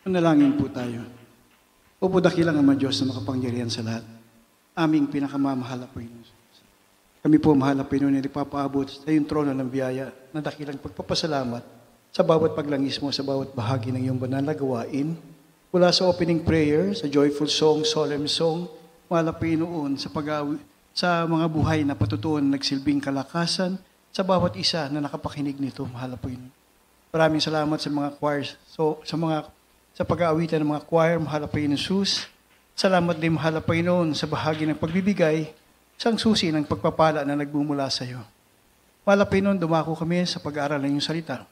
Manalangin po tayo. Opo, dakilang Ama Diyos na makapangyarihan sa lahat. Aming pinakamamahal na Panginoon. Kami po, mahal na Panginoon, na ipapaabot sa iyong trono ng biyaya na dakilang pagpapasalamat sa bawat paglangis mo, sa bawat bahagi ng iyong banal na gawain. Mula sa opening prayer, sa joyful song, solemn song, mahal na Panginoon, sa mga buhay na patutuon nagsilbing kalakasan, sa bawat isa na nakapakinig nito, mahal na Panginoon. Maraming salamat sa mga choirs, sa pag-aawitan ng mga choir, mahal na Panginoon Jesus. Salamat din, mahal na Panginoon, sa bahagi ng pagbibigay, isang susi ng pagpapala na nagbumula sa iyo. Mahal na Panginoon, dumako kami sa pag-aaral ng iyong salita.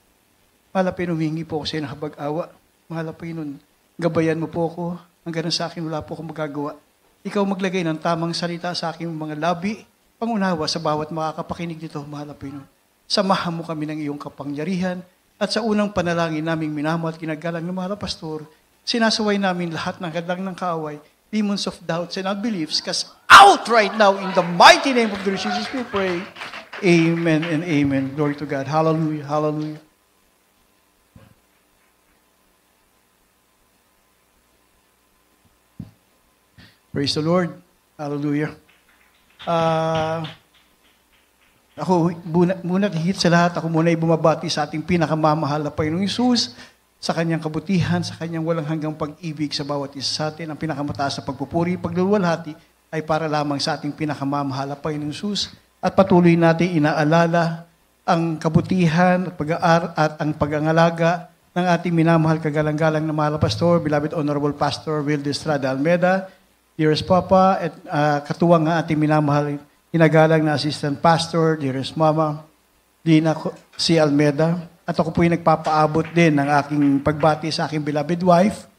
Mahal na Panginoon, humingi po ako sa iyo ng habag-awa. Mahal na Panginoon, gabayan mo po ako, hanggang sa akin wala po akong magagawa. Ikaw maglagay ng tamang salita sa aking mga labi, pangunawa sa bawat makakapakinig dito, mahal na Panginoon. Samahan mo kami ng iyong kapangyarihan, at sa unang panalangin naming minamahal at kinagalang ng mga pastor, sinasaway namin lahat ng hadlang ng kaaway, demons of doubts and unbeliefs, cast out right now in the mighty name of the Lord Jesus we pray. Amen and amen. Glory to God. Hallelujah. Hallelujah. Praise the Lord. Hallelujah. Ako muna higit sa lahat, ako muna ay bumabati sa ating pinakamamahal na Panginoong Hesus, sa kanyang kabutihan, sa kanyang walang hanggang pag-ibig sa bawat isa sa atin. Ang pinakamataas na pagpupuri, pagluluwalhati ay para lamang sa ating pinakamamahal na Panginoong Hesus, at patuloy natin inaalala ang kabutihan at ang pag-angalaga ng ating minamahal kagalang-galang na mahal na pastor, beloved Honorable Pastor Will de Estrada Almeda, dearest Papa, at katuwang nga ating minamahal hinagalang na Assistant Pastor, dearest Mama, Dina C. Almeda. At ako po yung nagpapaabot din ng aking pagbati sa aking beloved wife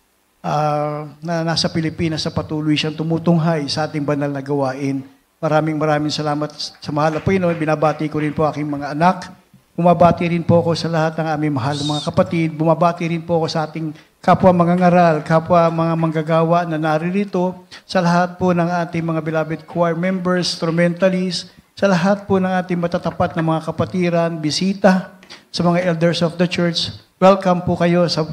na nasa Pilipinas sa patuloy siyang tumutunghay sa ating banal na gawain. Maraming salamat sa mahal na Panginoon. Binabati ko rin po aking mga anak. Bumabati rin po ako sa lahat ng aming mahal na mga kapatid. Bumabati rin po ako sa ating kapwa mangangaral, kapwa mga manggagawa na naririto, sa lahat po ng ating mga beloved choir members, instrumentalists, sa lahat po ng ating matatapat na mga kapatiran, bisita, sa mga elders of the church. Welcome po kayo sa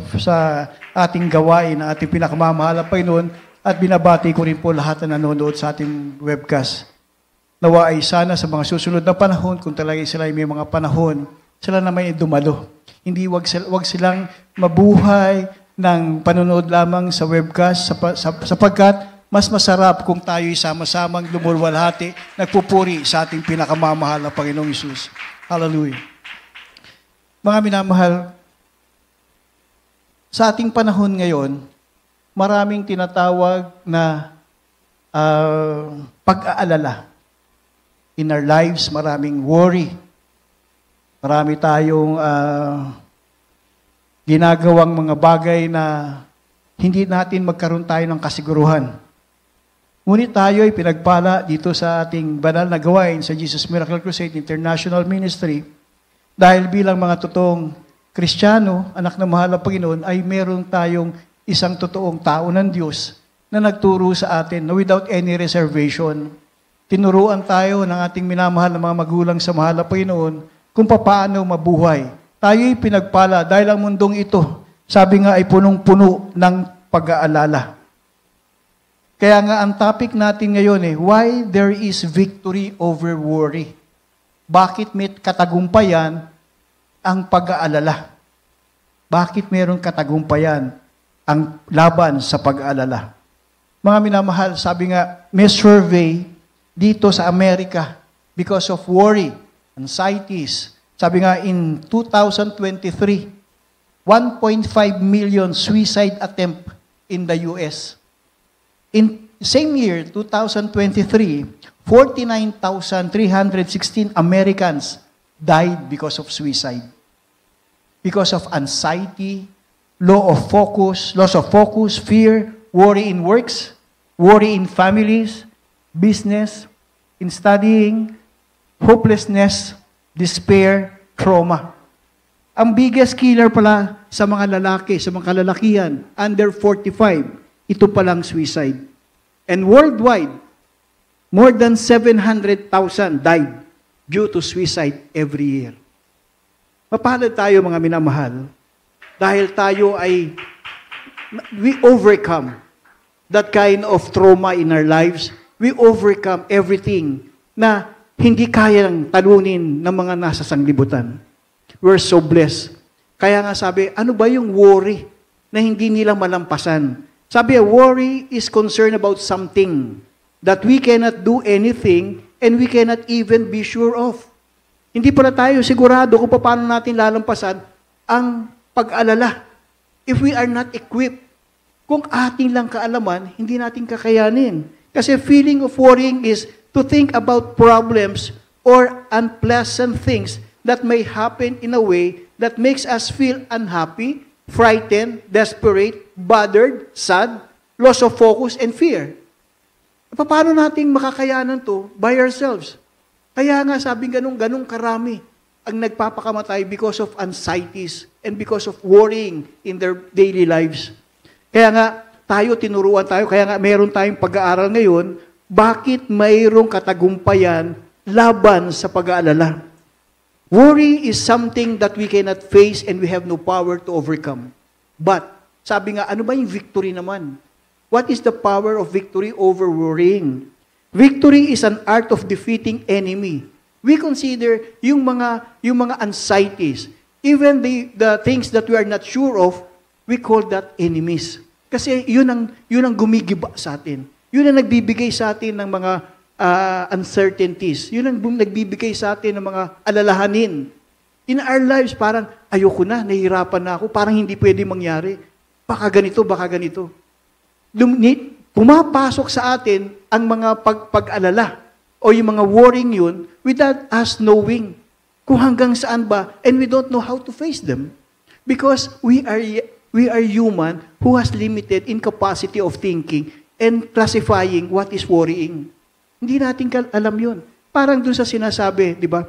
ating gawain, na ating pinakamamahal na Panginoon, at binabati ko rin po lahat na nanonood sa ating webcast. Nawa ay sana sa mga susunod na panahon, kung talaga sila ay may mga panahon, sila naman ay dumalo. Hindi wag silang mabuhay ng panonood lamang sa webcast sapagkat mas masarap kung tayo'y sama-samang lumulwalhati, nagpupuri sa ating pinakamamahal na Panginoong Hesus. Hallelujah. Mga minamahal, sa ating panahon ngayon, maraming tinatawag na pag-aalala. In our lives, maraming worry. Marami tayong ginagawang mga bagay na hindi natin magkaroon tayo ng kasiguruhan. Ngunit tayo ay pinagpala dito sa ating banal na gawain sa Jesus Miracle Crusade International Ministry dahil bilang mga totoong Kristiyano, anak ng mahal na Panginoon, ay meron tayong isang totoong tao ng Diyos na nagturo sa atin na without any reservation. Tinuruan tayo ng ating minamahal na mga magulang sa mahal na Panginoon kung paano mabuhay. Tayo'y pinagpala dahil ang mundong ito, sabi nga, ay punong-puno ng pag-aalala. Kaya nga ang topic natin ngayon why there is victory over worry. Bakit may katagumpayan ang pag-aalala? Bakit mayroong katagumpayan ang laban sa pag-aalala? Mga minamahal, sabi nga, may survey dito sa Amerika because of worry, anxieties. Sabi nga, in 2023, 1.5 million suicide attempt in the U.S. In same year, 2023, 49,316 Americans died because of suicide. Because of anxiety, loss of focus, fear, worry in works, worry in families, business, in studying, hopelessness, despair, trauma. Ang biggest killer pala sa mga lalaki, sa mga kalalakihan, under 45, ito palang suicide. And worldwide, more than 700,000 died due to suicide every year. Mapalad tayo mga minamahal, dahil tayo ay we overcome that kind of trauma in our lives. We overcome everything na hindi kayang talunin ng mga nasa sanglibutan. We're so blessed. Kaya nga sabi, ano ba yung worry na hindi nila malampasan? Sabi, worry is concerned about something that we cannot do anything and we cannot even be sure of. Hindi pala tayo sigurado kung paano natin lalampasan ang pag-alala. If we are not equipped, kung ating lang kaalaman, hindi natin kakayanin. Kasi feeling of worrying is to think about problems or unpleasant things that may happen in a way that makes us feel unhappy, frightened, desperate, bothered, sad, loss of focus, and fear. Paano nating makakayanan to by ourselves? Kaya nga sabing ganun karami ang nagpapakamatay because of anxieties and because of worrying in their daily lives. Kaya nga tinuruan tayo, kaya nga meron tayong pag-aaral ngayon, bakit mayroong katagumpayan laban sa pag-aalala? Worry is something that we cannot face and we have no power to overcome. But, sabi nga, ano ba yung victory naman? What is the power of victory over worrying? Victory is an art of defeating enemy. We consider yung mga anxieties, even the things that we are not sure of, we call that enemies. Kasi yun ang gumigiba sa atin. Yun ang nagbibigay sa atin ng mga uncertainties. Yun ang nagbibigay sa atin ng mga alalahanin. In our lives, parang ayoko na, nahihirapan na ako, parang hindi pwede mangyari. Baka ganito. Pumapasok sa atin ang mga pag-alala o yung mga worrying yun without us knowing kung hanggang saan ba, and we don't know how to face them. Because we are human who has limited incapacity of thinking and classifying what is worrying. Hindi natin alam yun. Parang dun sa sinasabi, di ba?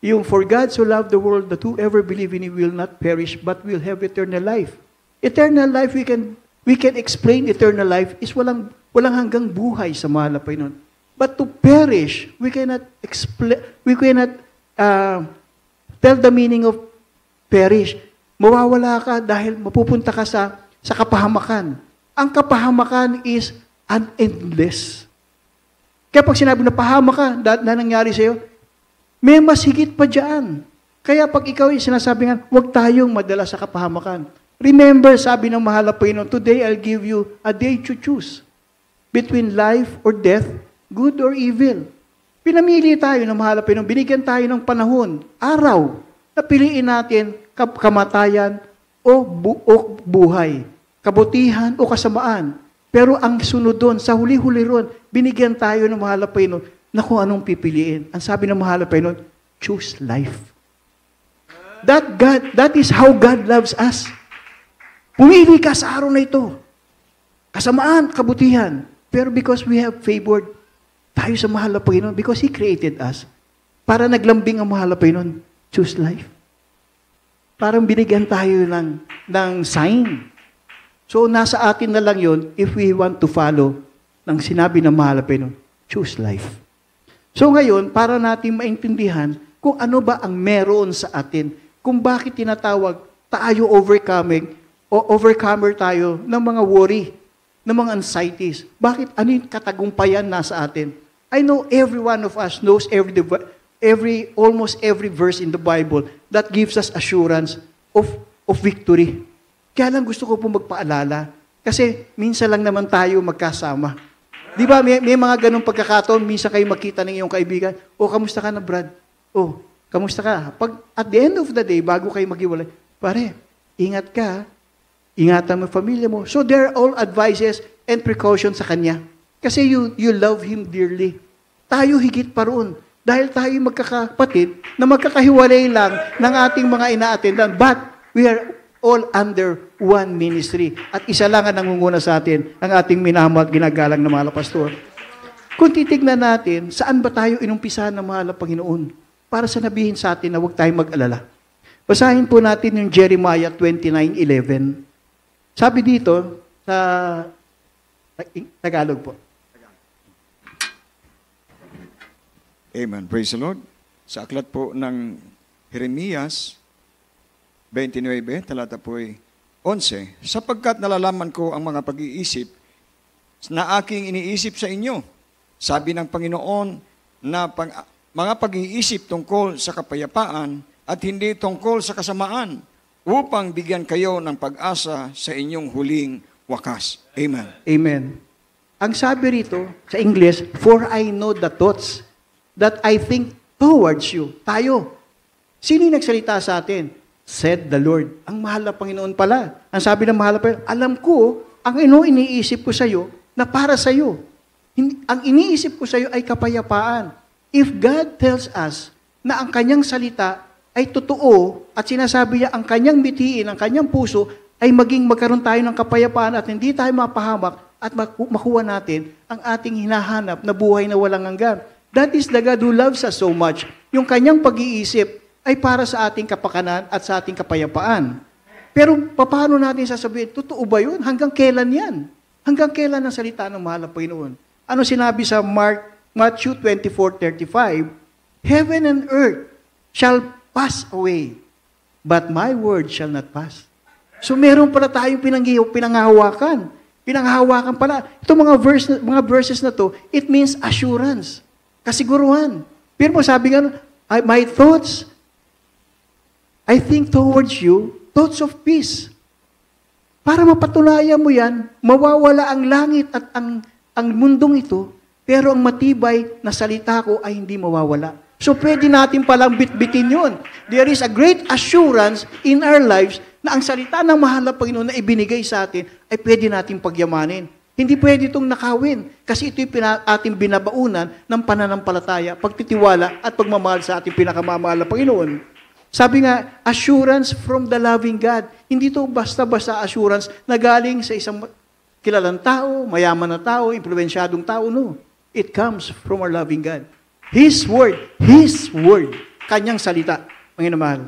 Yung, for God so loved the world that whoever believe in Him will not perish but will have eternal life. Eternal life, we can explain eternal life is walang hanggang buhay sa mahal na Panginoon. But to perish, we cannot tell the meaning of perish. Mawawala ka dahil mapupunta ka sa kapahamakan. Ang kapahamakan is endless. Kaya pag sinabi na pahama ka, na nangyari sa'yo, may mas higit pa dyan. Kaya pag ikaw yung sinasabi nga, huwag tayong madala sa kapahamakan. Remember, sabi ng mahal na Panginoon, today I'll give you a day to choose between life or death, good or evil. Pinamili tayo ng mahal na Panginoon, binigyan tayo ng panahon, araw, na piliin natin kamatayan o buhay, kabutihan o kasamaan. Pero ang sunod doon, sa huli-huli ron, binigyan tayo ng mahal na Panginoon na kung anong pipiliin. Ang sabi ng mahal na Panginoon, choose life. That is how God loves us. Pumili ka sa araw na ito. Kasamaan, kabutihan. Pero because we have favored tayo sa mahal na Panginoon, because He created us, para naglambing ang mahal na Panginoon, choose life. Parang binigyan tayo ng sign. So, nasa atin na lang yun if we want to follow ng sinabi ng mahal na Panginoon, choose life. So, ngayon, para natin maintindihan kung ano ba ang meron sa atin, kung bakit tinatawag tayo overcomer tayo ng mga worry, ng mga anxieties. Bakit? Ano yung katagumpayan nasa atin? I know every one of us knows almost every verse in the Bible that gives us assurance of victory. Kaya lang gusto ko po magpaalala kasi minsan lang naman tayo magkasama. Di ba, may mga ganong pagkakataon, minsan kayo makita ng iyong kaibigan, kamusta ka na, Brad? Kamusta ka? Pag at the end of the day, bago kayo maghiwalay, pare, ingat ka, ingatan mo pamilya mo. So there are all advices and precautions sa kanya. Kasi you love him dearly. Tayo higit pa roon. Dahil tayo magkakapatid na magkakahiwalay lang ng ating mga ina-attendan. But we are all under one ministry. At isa lang ang nangunguna sa atin, ang ating minamahal at ginagalang na mahal na pastor. Kung titignan natin, saan ba tayo inumpisahan ng mahal na Panginoon? Para sanabihin sa atin na huwag tayong mag-alala. Basahin po natin yung Jeremiah 29:11. Sabi dito, sa Tagalog po. Amen. Praise the Lord. Sa aklat po ng Jeremias 29, talata po ay 11, sapagkat nalalaman ko ang mga pag-iisip na aking iniisip sa inyo. Sabi ng Panginoon na mga pag-iisip tungkol sa kapayapaan at hindi tungkol sa kasamaan, upang bigyan kayo ng pag-asa sa inyong huling wakas. Amen. Amen. Ang sabi rito sa English, for I know the thoughts that I think towards you. Tayo. Sino yung nagsalita sa atin? Said the Lord. Ang mahal na Panginoon pala. Ang sabi ng mahal na Panginoon, alam ko, ang iniisip ko sa iyo na para sa iyo. Ang iniisip ko sa iyo ay kapayapaan. If God tells us na ang kanyang salita ay totoo at sinasabi niya ang kanyang bitiin, ang kanyang puso, ay magkaroon tayo ng kapayapaan at hindi tayo mapahamak at makuha natin ang ating hinahanap na buhay na walang hanggan. That is the God who loves us so much. Yung kanyang pag-iisip ay para sa ating kapakanan at sa ating kapayapaan. Pero paano natin sasabihin, totoo ba yun? Hanggang kailan yan? Hanggang kailan ang salita ng mahal na Panginoon? Ano sinabi sa Matthew 24:35? Heaven and earth shall pass away, but my word shall not pass. So meron pala tayong pinanghahawakan. Pinanghahawakan pala. Itong mga verses na to, it means assurance. Kasiguruhan. Pero sabi nga, my thoughts, I think towards you, thoughts of peace. Para mapatunayan mo yan, mawawala ang langit at ang mundong ito, pero ang matibay na salita ko ay hindi mawawala. So pwede natin palang bitbitin yun. There is a great assurance in our lives na ang salita ng mahal na Panginoon na ibinigay sa atin ay pwede natin pagyamanin. Hindi pwede itong nakawin kasi ito'y ating binabaunan ng pananampalataya, pagtitiwala at pagmamahal sa ating pinakamamahal na Panginoon. Sabi nga, assurance from the loving God. Hindi to basta-basta assurance na galing sa isang kilalang tao, mayaman na tao, impluwensyadong tao. No. It comes from our loving God. His word, kanyang salita, Panginoon mahal.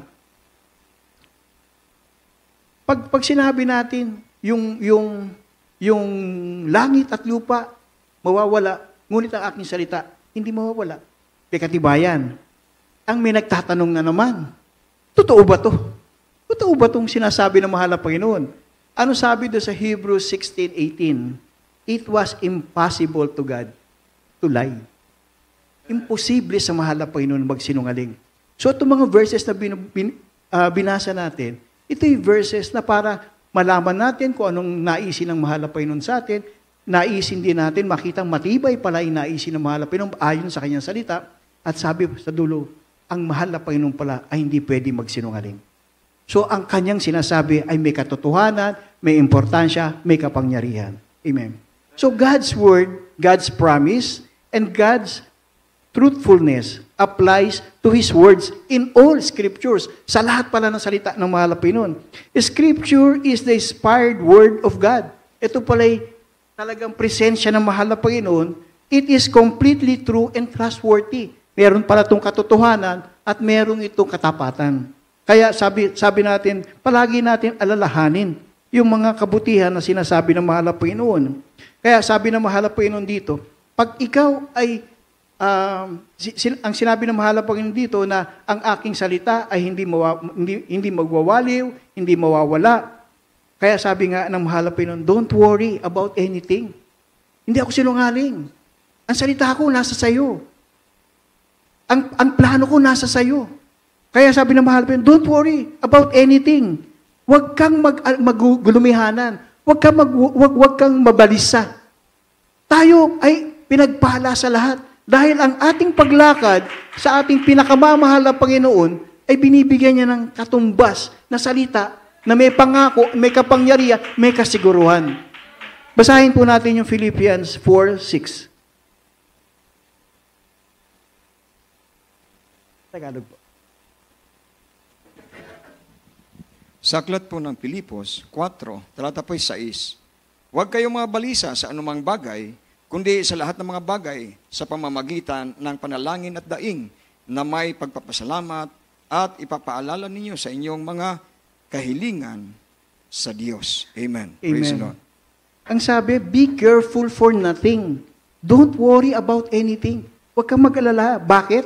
Pag sinabi natin, yung langit at lupa, mawawala, ngunit ang aking salita, hindi mawawala. Katibayan. Ang may nagtatanong na naman, totoo ba to? Totoo ba itong sinasabi ng mahal na Panginoon? Ano sabi doon sa Hebrews 16:18? It was impossible to God to lie. Imposible sa mahal na Panginoon magsinungaling. So itong mga verses na binasa natin, ito yung verses na para malaman natin kung anong naisin ng mahal na Panginoon sa atin, naisin din natin, makitang matibay pala yung naisin ng mahal na Panginoon ayon sa kanyang salita, at sabi sa dulo, ang mahal na Panginoon pala ay hindi pwede magsinungaling. So ang kanyang sinasabi ay may katotohanan, may importansya, may kapangyarihan. Amen. So God's word, God's promise, and God's truthfulness applies to His words in all scriptures. Sa lahat pala ng salita ng mahal na Panginoon. Scripture is the inspired word of God. Ito pala'y talagang presensya ng mahal na Panginoon. It is completely true and trustworthy. Meron pala itong katotohanan at meron itong katapatan. Kaya sabi natin, palagi natin alalahanin yung mga kabutihan na sinasabi ng mahal na Panginoon. Kaya sabi ng mahal na Panginoon dito, pag ikaw ay ang sinabi ng mahal na Panginoon dito na ang aking salita ay hindi magwawaliw, hindi mawawala. Kaya sabi nga ng mahal na Panginoon, don't worry about anything. Hindi ako sinungaling. Ang salita ko nasa sayo. Ang plano ko nasa sayo. Kaya sabi ng mahal na Panginoon, don't worry about anything. Huwag kang magulumihanan. Huwag kang mabalisa. Tayo ay pinagpala sa lahat. Dahil ang ating paglakad sa ating pinakamamahal na Panginoon ay binibigyan niya ng katumbas na salita na may pangako, may kapangyarihan, may kasiguruhan. Basahin po natin yung Philippians 4:6. Tagalog po. Sa aklat po ng Pilipos 4, talata po 6, huwag kayong mabalisa sa anumang bagay, kundi sa lahat ng mga bagay sa pamamagitan ng panalangin at daing na may pagpapasalamat at ipapaalala ninyo sa inyong mga kahilingan sa Diyos. Amen. Praise the Lord. Ang sabi, be careful for nothing. Don't worry about anything. Huwag kang mag-alala. Bakit?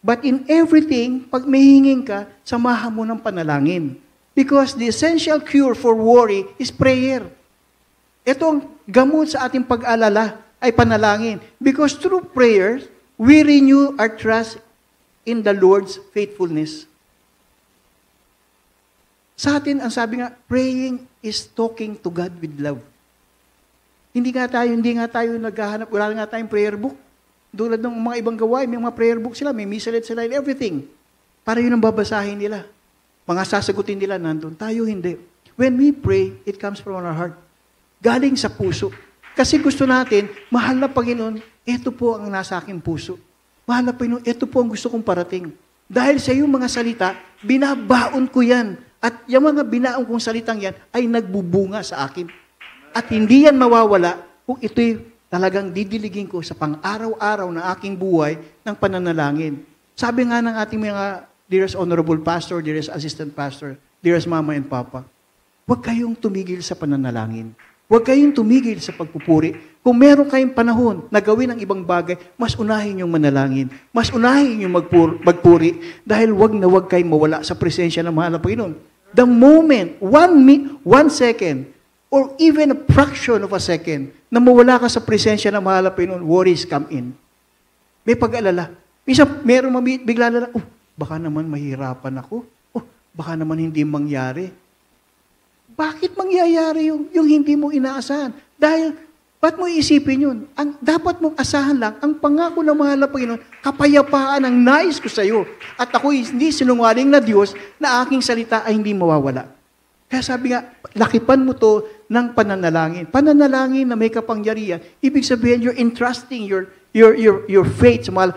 But in everything, pag may hingin ka, samahan mo ng panalangin. Because the essential cure for worry is prayer. Ito ang gamot sa ating pag-alala ay panalangin. Because through prayer, we renew our trust in the Lord's faithfulness. Sa atin, ang sabi nga, praying is talking to God with love. Hindi nga tayo naghahanap, wala nga tayong prayer book. Tulad ng mga ibang gawain, may mga prayer book sila, may misalet sila, and everything. Para yun ang babasahin nila. Mga sasagutin nila nandun. Tayo hindi. When we pray, it comes from our heart. Galing sa puso. Kasi gusto natin, mahal na Panginoon, ito po ang nasa aking puso. Mahal na Panginoon, ito po ang gusto kong parating. Dahil sa iyong mga salita, binabaon ko yan. At yung mga binaon kong salitang yan ay nagbubunga sa akin. At hindi yan mawawala kung ito'y talagang didiligin ko sa pang-araw-araw na aking buhay ng pananalangin. Sabi nga ng ating mga dearest honorable pastor, dearest assistant pastor, dearest mama and papa, huwag kayong tumigil sa pananalangin. Huwag kayong tumigil sa pagpupuri. Kung meron kayong panahon na gawin ang ibang bagay, mas unahin yung manalangin. Mas unahin yung magpuri. Dahil huwag na huwag kayong mawala sa presensya ng mahal na Panginoon. The moment, 1 second, or even a fraction of a second, na mawala ka sa presensya ng mahal na Panginoon, worries come in. May pag-alala. Minsan, meron bigla na, baka naman mahirapan ako. Baka naman hindi mangyari. Bakit mangyayari yung hindi mo inaasahan? Dahil, ba't mo iisipin yun? Dapat mong asahan lang, ang pangako ng mahal na Panginoon, kapayapaan ang nais ko sa iyo. At ako hindi sinungaling na Diyos na aking salita ay hindi mawawala. Kaya sabi nga, lakipan mo to ng pananalangin. Pananalangin na may kapangyarihan. Ibig sabihin, you're entrusting your faith sa mahal.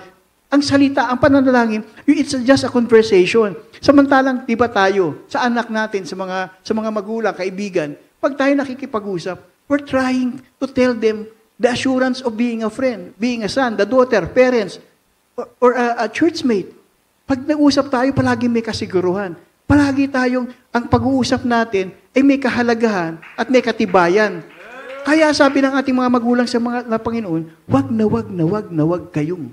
Ang salita, ang pananalangin, it's just a conversation. Samantalang, di ba tayo, sa anak natin, sa mga magulang, kaibigan, pag tayo nakikipag-usap, we're trying to tell them the assurance of being a friend, being a son, the daughter, parents, or a churchmate. Pag nag-usap tayo, palagi may kasiguruhan. Palagi tayong, ang pag-uusap natin ay may kahalagahan at may katibayan. Kaya sabi ng ating mga magulang sa mga na Panginoon, wag na wag kayong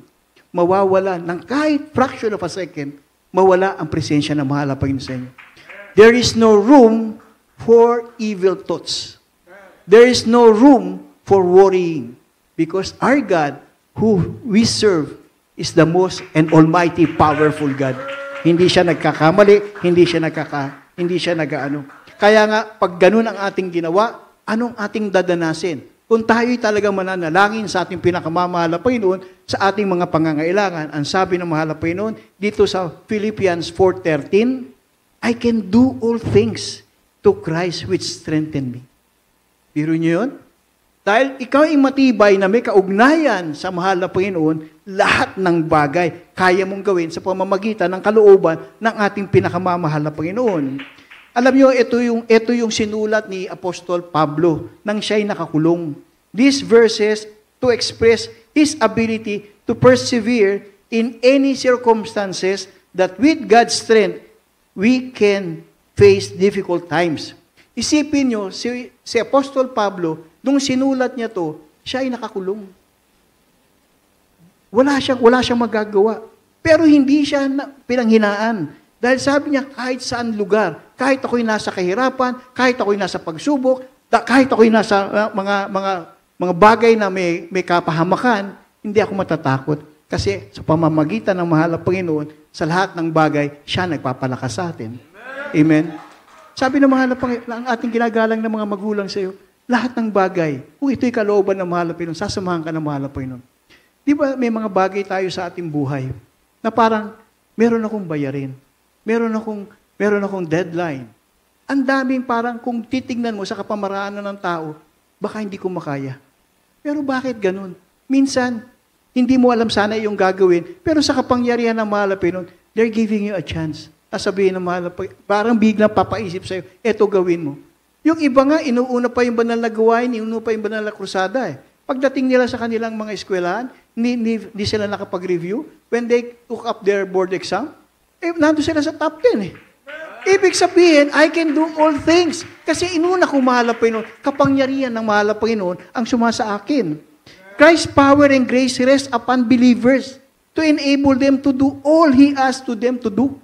mawawala ng kahit fraction of a second, mawala ang presensya ng mahal na Panginoon sa inyo. There is no room for evil thoughts. There is no room for worrying. Because our God, who we serve, is the most and almighty, powerful God. Hindi siya nagkakamali, hindi siya nag-ano. Kaya nga, pag ganun ang ating ginawa, anong ating dadanasin? Kung tayo'y talagang mananalangin sa ating pinakamamahal na Panginoon, sa ating mga pangangailangan, ang sabi ng mahal na Panginoon, dito sa Philippians 4:13, I can do all things to Christ which strengthen me. Biro niyo yun? Dahil ikaw ay matibay na may kaugnayan sa mahal na Panginoon, lahat ng bagay kaya mong gawin sa pamamagitan ng kalooban ng ating pinakamamahal na Panginoon. Alam niyo, ito yung sinulat ni Apostol Pablo nang siya'y nakakulong. These verses to express his ability to persevere in any circumstances that with God's strength, we can face difficult times. Isipin niyo, si Apostol Pablo, nung sinulat niya to, siya ay nakakulong. Wala siyang magagawa. Pero hindi siya pinanghinaan. Dahil sabi niya, kahit saan lugar, kahit ako'y nasa kahirapan, kahit ako'y nasa pagsubok, kahit ako'y nasa mga bagay na may kapahamakan, hindi ako matatakot. Kasi sa pamamagitan ng mahal na Panginoon, sa lahat ng bagay, siya nagpapalakas sa atin. Amen? Sabi ng mahal na Panginoon, ang ating ginagalang ng mga magulang sa iyo, lahat ng bagay, kung ito'y kalooban ng mahal na Panginoon, sasamahan ka ng mahal na Panginoon. Di ba may mga bagay tayo sa ating buhay na parang meron akong bayarin, meron akong deadline. Ang daming parang kung titingnan mo sa kapamaraanan ng tao, baka hindi ko makaya. Pero bakit ganun? Minsan, hindi mo alam sana yung gagawin, pero sa kapangyarihan ng mahal na Panginoon, they're giving you a chance. Sabihin ng mahal na Panginoon, parang biglang papaisip sa'yo, eto gawin mo. Yung iba nga, inuuna pa yung banal na gawain, inuuna pa yung banal na krusada eh. Pagdating nila sa kanilang mga eskwelahan, hindi sila nakapag-review. When they took up their board exam, nandun sila sa top 10 eh. Ibig sabihin, I can do all things. Kasi inuna kong mahal na Panginoon, kapangyarihan ng mahal na Panginoon ang sumasa akin. Christ's power and grace rest upon believers to enable them to do all He asked to them to do.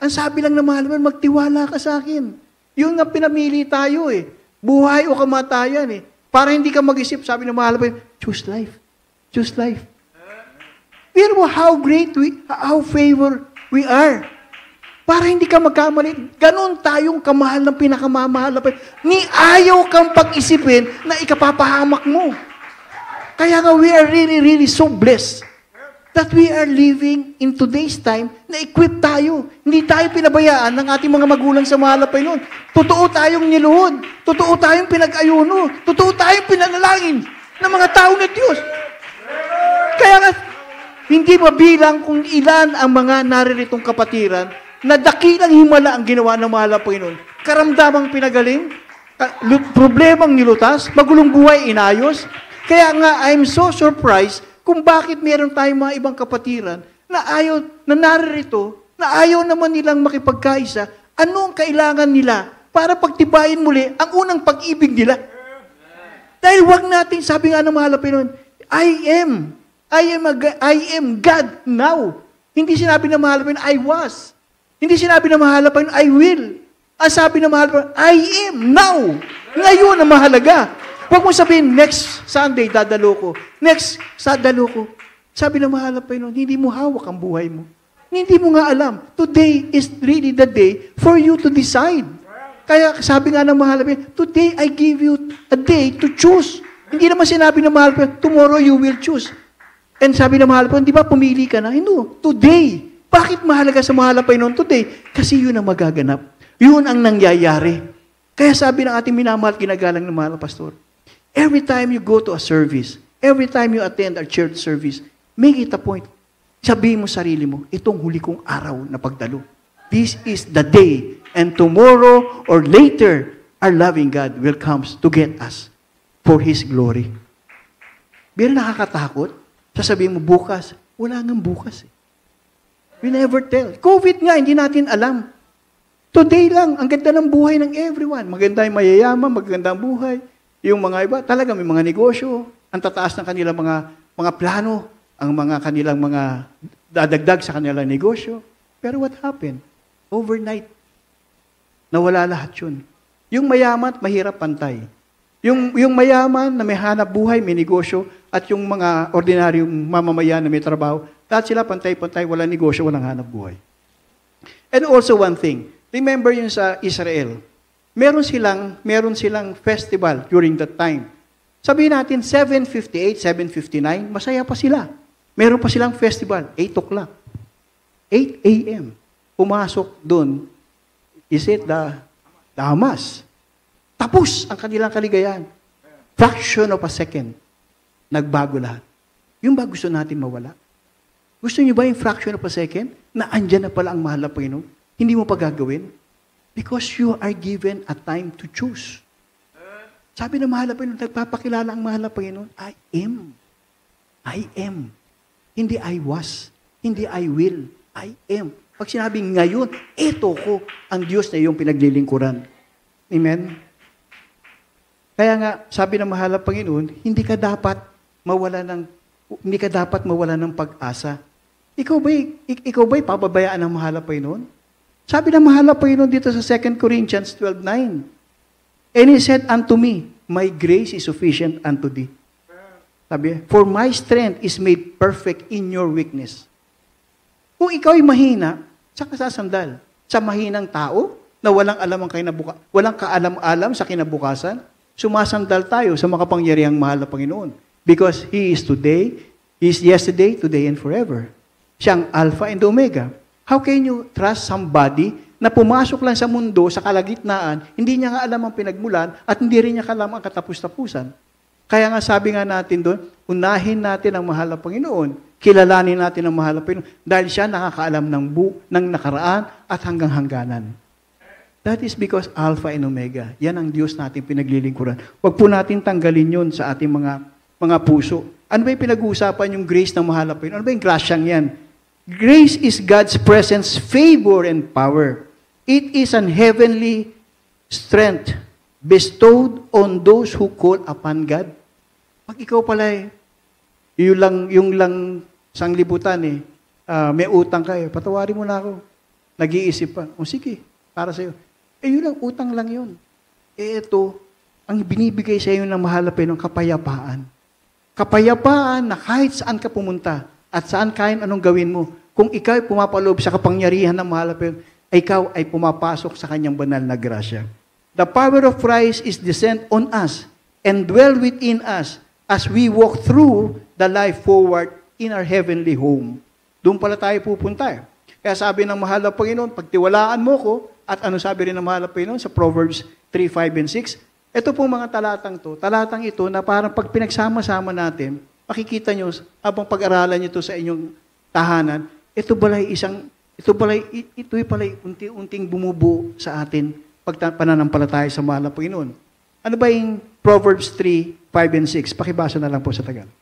Ang sabi lang ng mahal mo, magtiwala ka sa akin. Yun nga pinamili tayo eh. Buhay o kamatayan eh. Para hindi ka mag-isip, sabi ng mahal mo, choose life. Choose life. Pero how great how favor we are. Para hindi ka magkamali. Ganon tayong kamahal ng pinakamamahal. Ni ayaw kang pag-isipin na ikapapahamak mo. Kaya nga we are really, really so blessed that we are living in today's time na equip tayo. Hindi tayo pinabayaan ng ating mga magulang sa mahal na Panginoon. Totoo tayong niluhod. Totoo tayong pinag-ayuno. Totoo tayong pinanalangin ng mga tao na Diyos. Kaya nga, hindi mabilang kung ilan ang mga nariritong kapatiran na dakilang himala ang ginawa ng mahal na Panginoon. Karamdamang pinagaling, problemang nilutas, magulong buhay inayos. Kaya nga, I'm so surprised kung bakit meron tayong mga ibang kapatiran na naririto, na ayaw naman nilang makipagkaisa. Ano ang kailangan nila para pagtibayin muli ang unang pag-ibig nila? Dahil wag natin, sabi nga ng mahal na Panginoon, I am God now. Hindi sinabi ng mahal na Panginoon, I was. Hindi sinabi ng mahal na Panginoon, I will. Ang sabi ng mahal na Panginoon, I am now. Ngayon ang mahalaga. Huwag mo sabihin, next Sunday, dadalo ko. Next, dadalo ko. Sabi ng mahal na Panginoon, hindi mo hawak ang buhay mo. Hindi mo nga alam. Today is really the day for you to decide. Kaya sabi nga ng mahal na Panginoon, today I give you a day to choose. Hindi naman sinabi ng mahal na Panginoon, tomorrow you will choose. And sabi ng mahal na Panginoon, di ba pumili ka na? No, today. Bakit mahalaga sa mahal na Panginoon today? Kasi yun ang magaganap. Yun ang nangyayari. Kaya sabi ng ating minamahal, ginagalang ng mahal na pastor, every time you go to a service, every time you attend a church service, make it a point. Sabihin mo sarili mo, itong huli kong araw na pagdalo. This is the day. And tomorrow or later, our loving God will come to get us for His glory. Pero nakakatakot. Sasabihin mo, bukas. Wala ngang bukas eh. We never tell. COVID nga, hindi natin alam. Today lang, ang ganda ng buhay ng everyone. Maganda yung mayayaman, maganda ang buhay. Yung mga iba, talaga may mga negosyo. Ang tataas ng kanilang mga plano, ang mga kanilang mga dadagdag sa kanilang negosyo. Pero what happened? Overnight, nawala lahat yun. Yung mayaman, mahirap pantay. Yung mayaman na may hanap buhay, may negosyo, at yung mga ordinaryong mamamayan na may trabaho, lahat sila pantay-pantay, walang negosyo, walang hanap buhay. And also one thing, remember yun sa Israel, meron silang festival during that time. Sabihin natin, 7:58, 7:59, masaya pa sila. Meron pa silang festival, 8 o'clock. 8 a.m. Pumasok doon, is it the Hamas? Tapos ang kanilang kaligayahan. Fraction of a second, nagbago lahat. Yung ba gusto natin mawala? Gusto niyo ba yung fraction of a second na andyan na pala ang mahal na Panginoon? Hindi mo pa gagawin? Because you are given a time to choose. Sabi ng mahal na Panginoon, nagpapakilala ang mahal na Panginoon, I am. I am. Hindi I was. Hindi I will. I am. Pag sinabing ngayon, eto ko ang Diyos na iyong pinaglilingkuran. Amen? Kaya nga, sabi ng mahal na Panginoon, hindi ka dapat mawala ng pag-asa. Ikaw ba'y pababayaan ng mahal na Panginoon? Sabi ng mahal na Panginoon dito sa 2 Corinthians 12:9, and He said unto me, my grace is sufficient unto thee. Sabi, for my strength is made perfect in your weakness. Kung ikaw ay mahina, saan ka sasandal? Sa mahinang tao na walang kaalam-alam sa kinabukasan? Sumasandal tayo sa makapangyarihang mahal na Panginoon. Because He is today, He is yesterday, today, and forever. Siyang Alpha and Omega. How can you trust somebody na pumasok lang sa mundo, sa kalagitnaan, hindi niya nga alam ang pinagmulan, at hindi rin niya alam ang katapus-tapusan? Kaya nga sabi nga natin doon, unahin natin ang mahal na Panginoon, kilalanin natin ang mahal na Panginoon, dahil siya nakakaalam ng nakaraan at hanggang hangganan. That is because Alpha and Omega. Yan ang Diyos natin pinaglilingkuran. Huwag po natin tanggalin yun sa ating mga puso. Ano ba yung pinag-uusapan yung grace ng mahal na Panginoon? Ano ba yung grasyang yan? Grace is God's presence, favor, and power. It is an heavenly strength bestowed on those who call upon God. Pag ikaw pala yung lang sanglibutan may utang ka patawarin mo na ako. nag-iisip pa, o sige, para sa'yo. Yun lang, utang lang yun. Ito, ang binibigay sa iyo ng mahal na Panginoon, kapayapaan. Kapayapaan na kahit saan ka pumunta at saan kahit anong gawin mo, kung ikaw ay pumapaloob sa kapangyarihan ng mahal na Panginoon, ikaw ay pumapasok sa kanyang banal na grasya. The power of Christ is descent on us and dwell within us as we walk through the life forward in our heavenly home. Doon pala tayo pupunta. Kaya sabi ng mahal na Panginoon, pagtiwalaan mo ko, at ano sabi rin ng mahal na Panginoon sa Proverbs 3, 5, and 6, ito pong mga talatang ito na parang pag pinagsama-sama natin, makikita nyo, habang pag-aralan nyo ito sa inyong tahanan, ito pala'y unti-unting bumubuo sa atin pag pananampalataya sa mahal na Panginoon. Ano ba yung Proverbs 3, 5, and 6? Pakibasa na lang po sa Tagalog.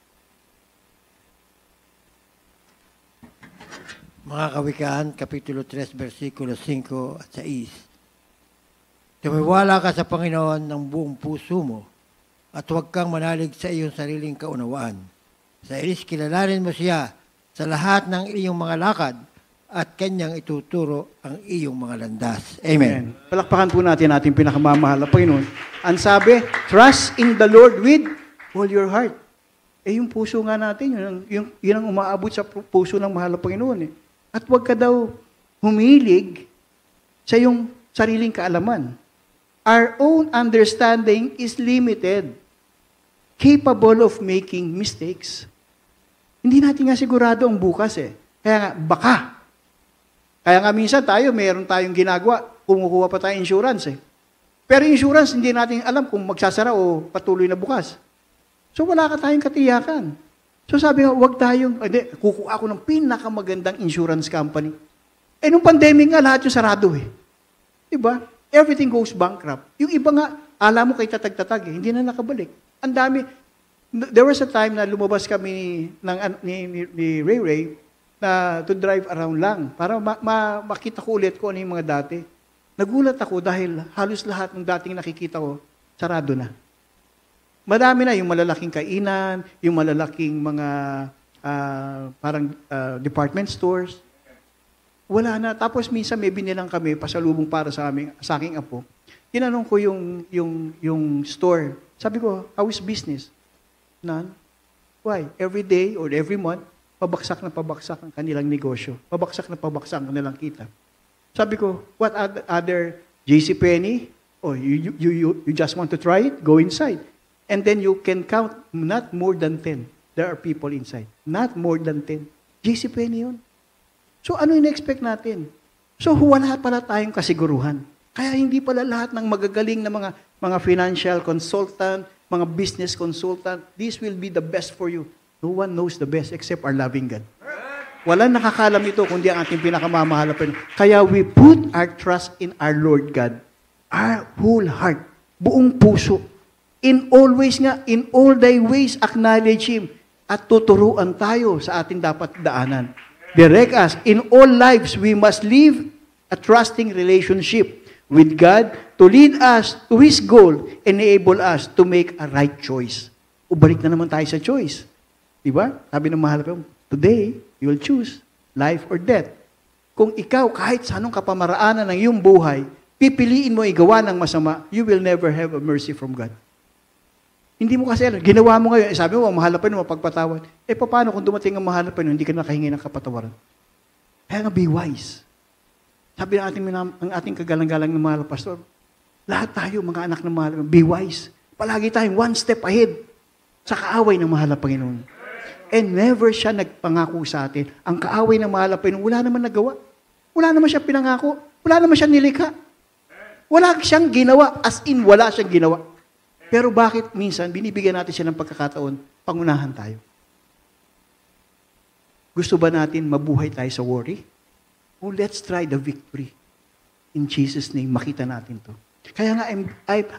Mga Kawikaan, Kapitulo 3, versikulo 5 at 6. Tumiwala ka sa Panginoon ng buong puso mo at huwag kang manalig sa iyong sariling kaunawaan. Sa ilis kilalanin mo siya sa lahat ng iyong mga lakad at kanyang ituturo ang iyong mga landas. Amen. Palakpakan po natin ating pinakamamahal na Panginoon. Ang sabi, trust in the Lord with all your heart. Yung puso nga natin, yun ang umaabot sa puso ng mahal na Panginoon. At huwag ka daw humilig sa iyong sariling kaalaman. Our own understanding is limited, capable of making mistakes. Hindi natin nga sigurado ang bukas Kaya nga, baka. Kaya nga minsan meron tayong ginagawa, kumukuha pa tayo insurance Pero insurance, hindi natin alam kung magsasara o patuloy na bukas. So wala ka tayong katiyakan. So sabi nga, huwag tayong, kukuha ako ng pinakamagandang insurance company. Nung pandemic nga, lahat yung sarado Diba? Everything goes bankrupt. Yung iba nga, alam mo kay tatag-tatag hindi na nakabalik. Ang dami. There was a time na lumabas kami ni Ray Ray na to drive around lang para makita ko ulit ko ano yung mga dati. Nagulat ako dahil halos lahat ng dating nakikita ko, sarado na. Madami na yung malalaking kainan, yung malalaking mga department stores. Wala na. Tapos minsan may binilang kami, pasalubong para sa aking apo. Tinanong ko yung store. Sabi ko, how is business? None. Why? Every day or every month, pabaksak ang kanilang negosyo. Pabaksak ang kanilang kita. Sabi ko, what other JCPenney? Oh, you just want to try it? Go inside. And then you can count not more than 10. There are people inside. Not more than 10. JCPenney yun. So ano yung expect natin? So wala pala tayong kasiguruhan. Kaya hindi pala lahat ng magagaling na mga financial consultant, mga business consultant, this will be the best for you. No one knows the best except our loving God. Walang nakakalam ito kundi ang ating pinakamamahal na Panginoon. Kaya we put our trust in our Lord God. Our whole heart. Buong puso. In all thy ways acknowledge Him. At tuturuan tayo sa ating dapat daanan. Direct us. In all lives, we must live a trusting relationship with God to lead us to His goal, enable us to make a right choice. Balik na naman tayo sa choice. Diba? Sabi ng mahal ko, today, you will choose life or death. Kung ikaw, kahit sa anong kapamaraanan ng iyong buhay, pipiliin mo igawa ng masama, you will never have a mercy from God. Hindi mo kasi, ginawa mo ngayon, sabi mo, mahal na pa yun, mapagpatawad. Paano kung dumating ang mahal na pa yun, hindi ka nakahingi ng kapatawaran? Kaya nga, be wise. Sabi ng ating kagalang-galang ng mahal na pastor, lahat tayo, mga anak ng mahal, be wise. Palagi tayong one step ahead sa kaaway ng mahal na Panginoon. And never siya nagpangako sa atin. Ang kaaway ng mahal na Panginoon, wala naman nagawa. Wala naman siya pinangako. Wala naman siya nilikha. Wala siyang ginawa, as in wala siyang ginawa. Pero bakit minsan binibigyan natin siya ng pagkakataon, pangunahan tayo? Gusto ba natin mabuhay tayo sa worry? Oh, let's try the victory. In Jesus' name, makita natin to. Kaya nga,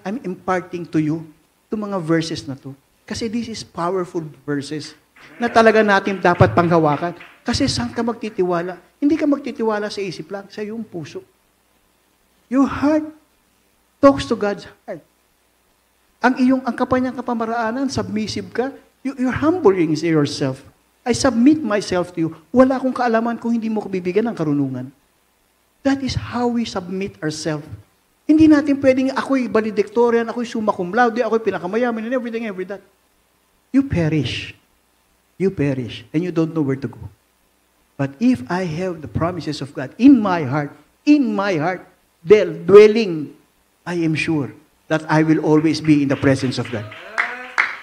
I'm imparting to you itong mga verses na to. Kasi this is powerful verses na talaga natin dapat panghawakan. Kasi saan ka magtitiwala? Hindi ka magtitiwala sa isip lang, sa iyong puso. Your heart talks to God's heart. Ang kapanyang kapamaraanan, submissive ka, you're humbling yourself. I submit myself to you. Wala akong kaalaman kung hindi mo ko bibigyan ng karunungan. That is how we submit ourselves. Hindi natin pwedeng ako'y valedictorian, ako'y summa cum laude, ako'y pinakamayaman, and everything, every that. You perish. You perish, and you don't know where to go. But if I have the promises of God in my heart, dwelling, I am sure that I will always be in the presence of God.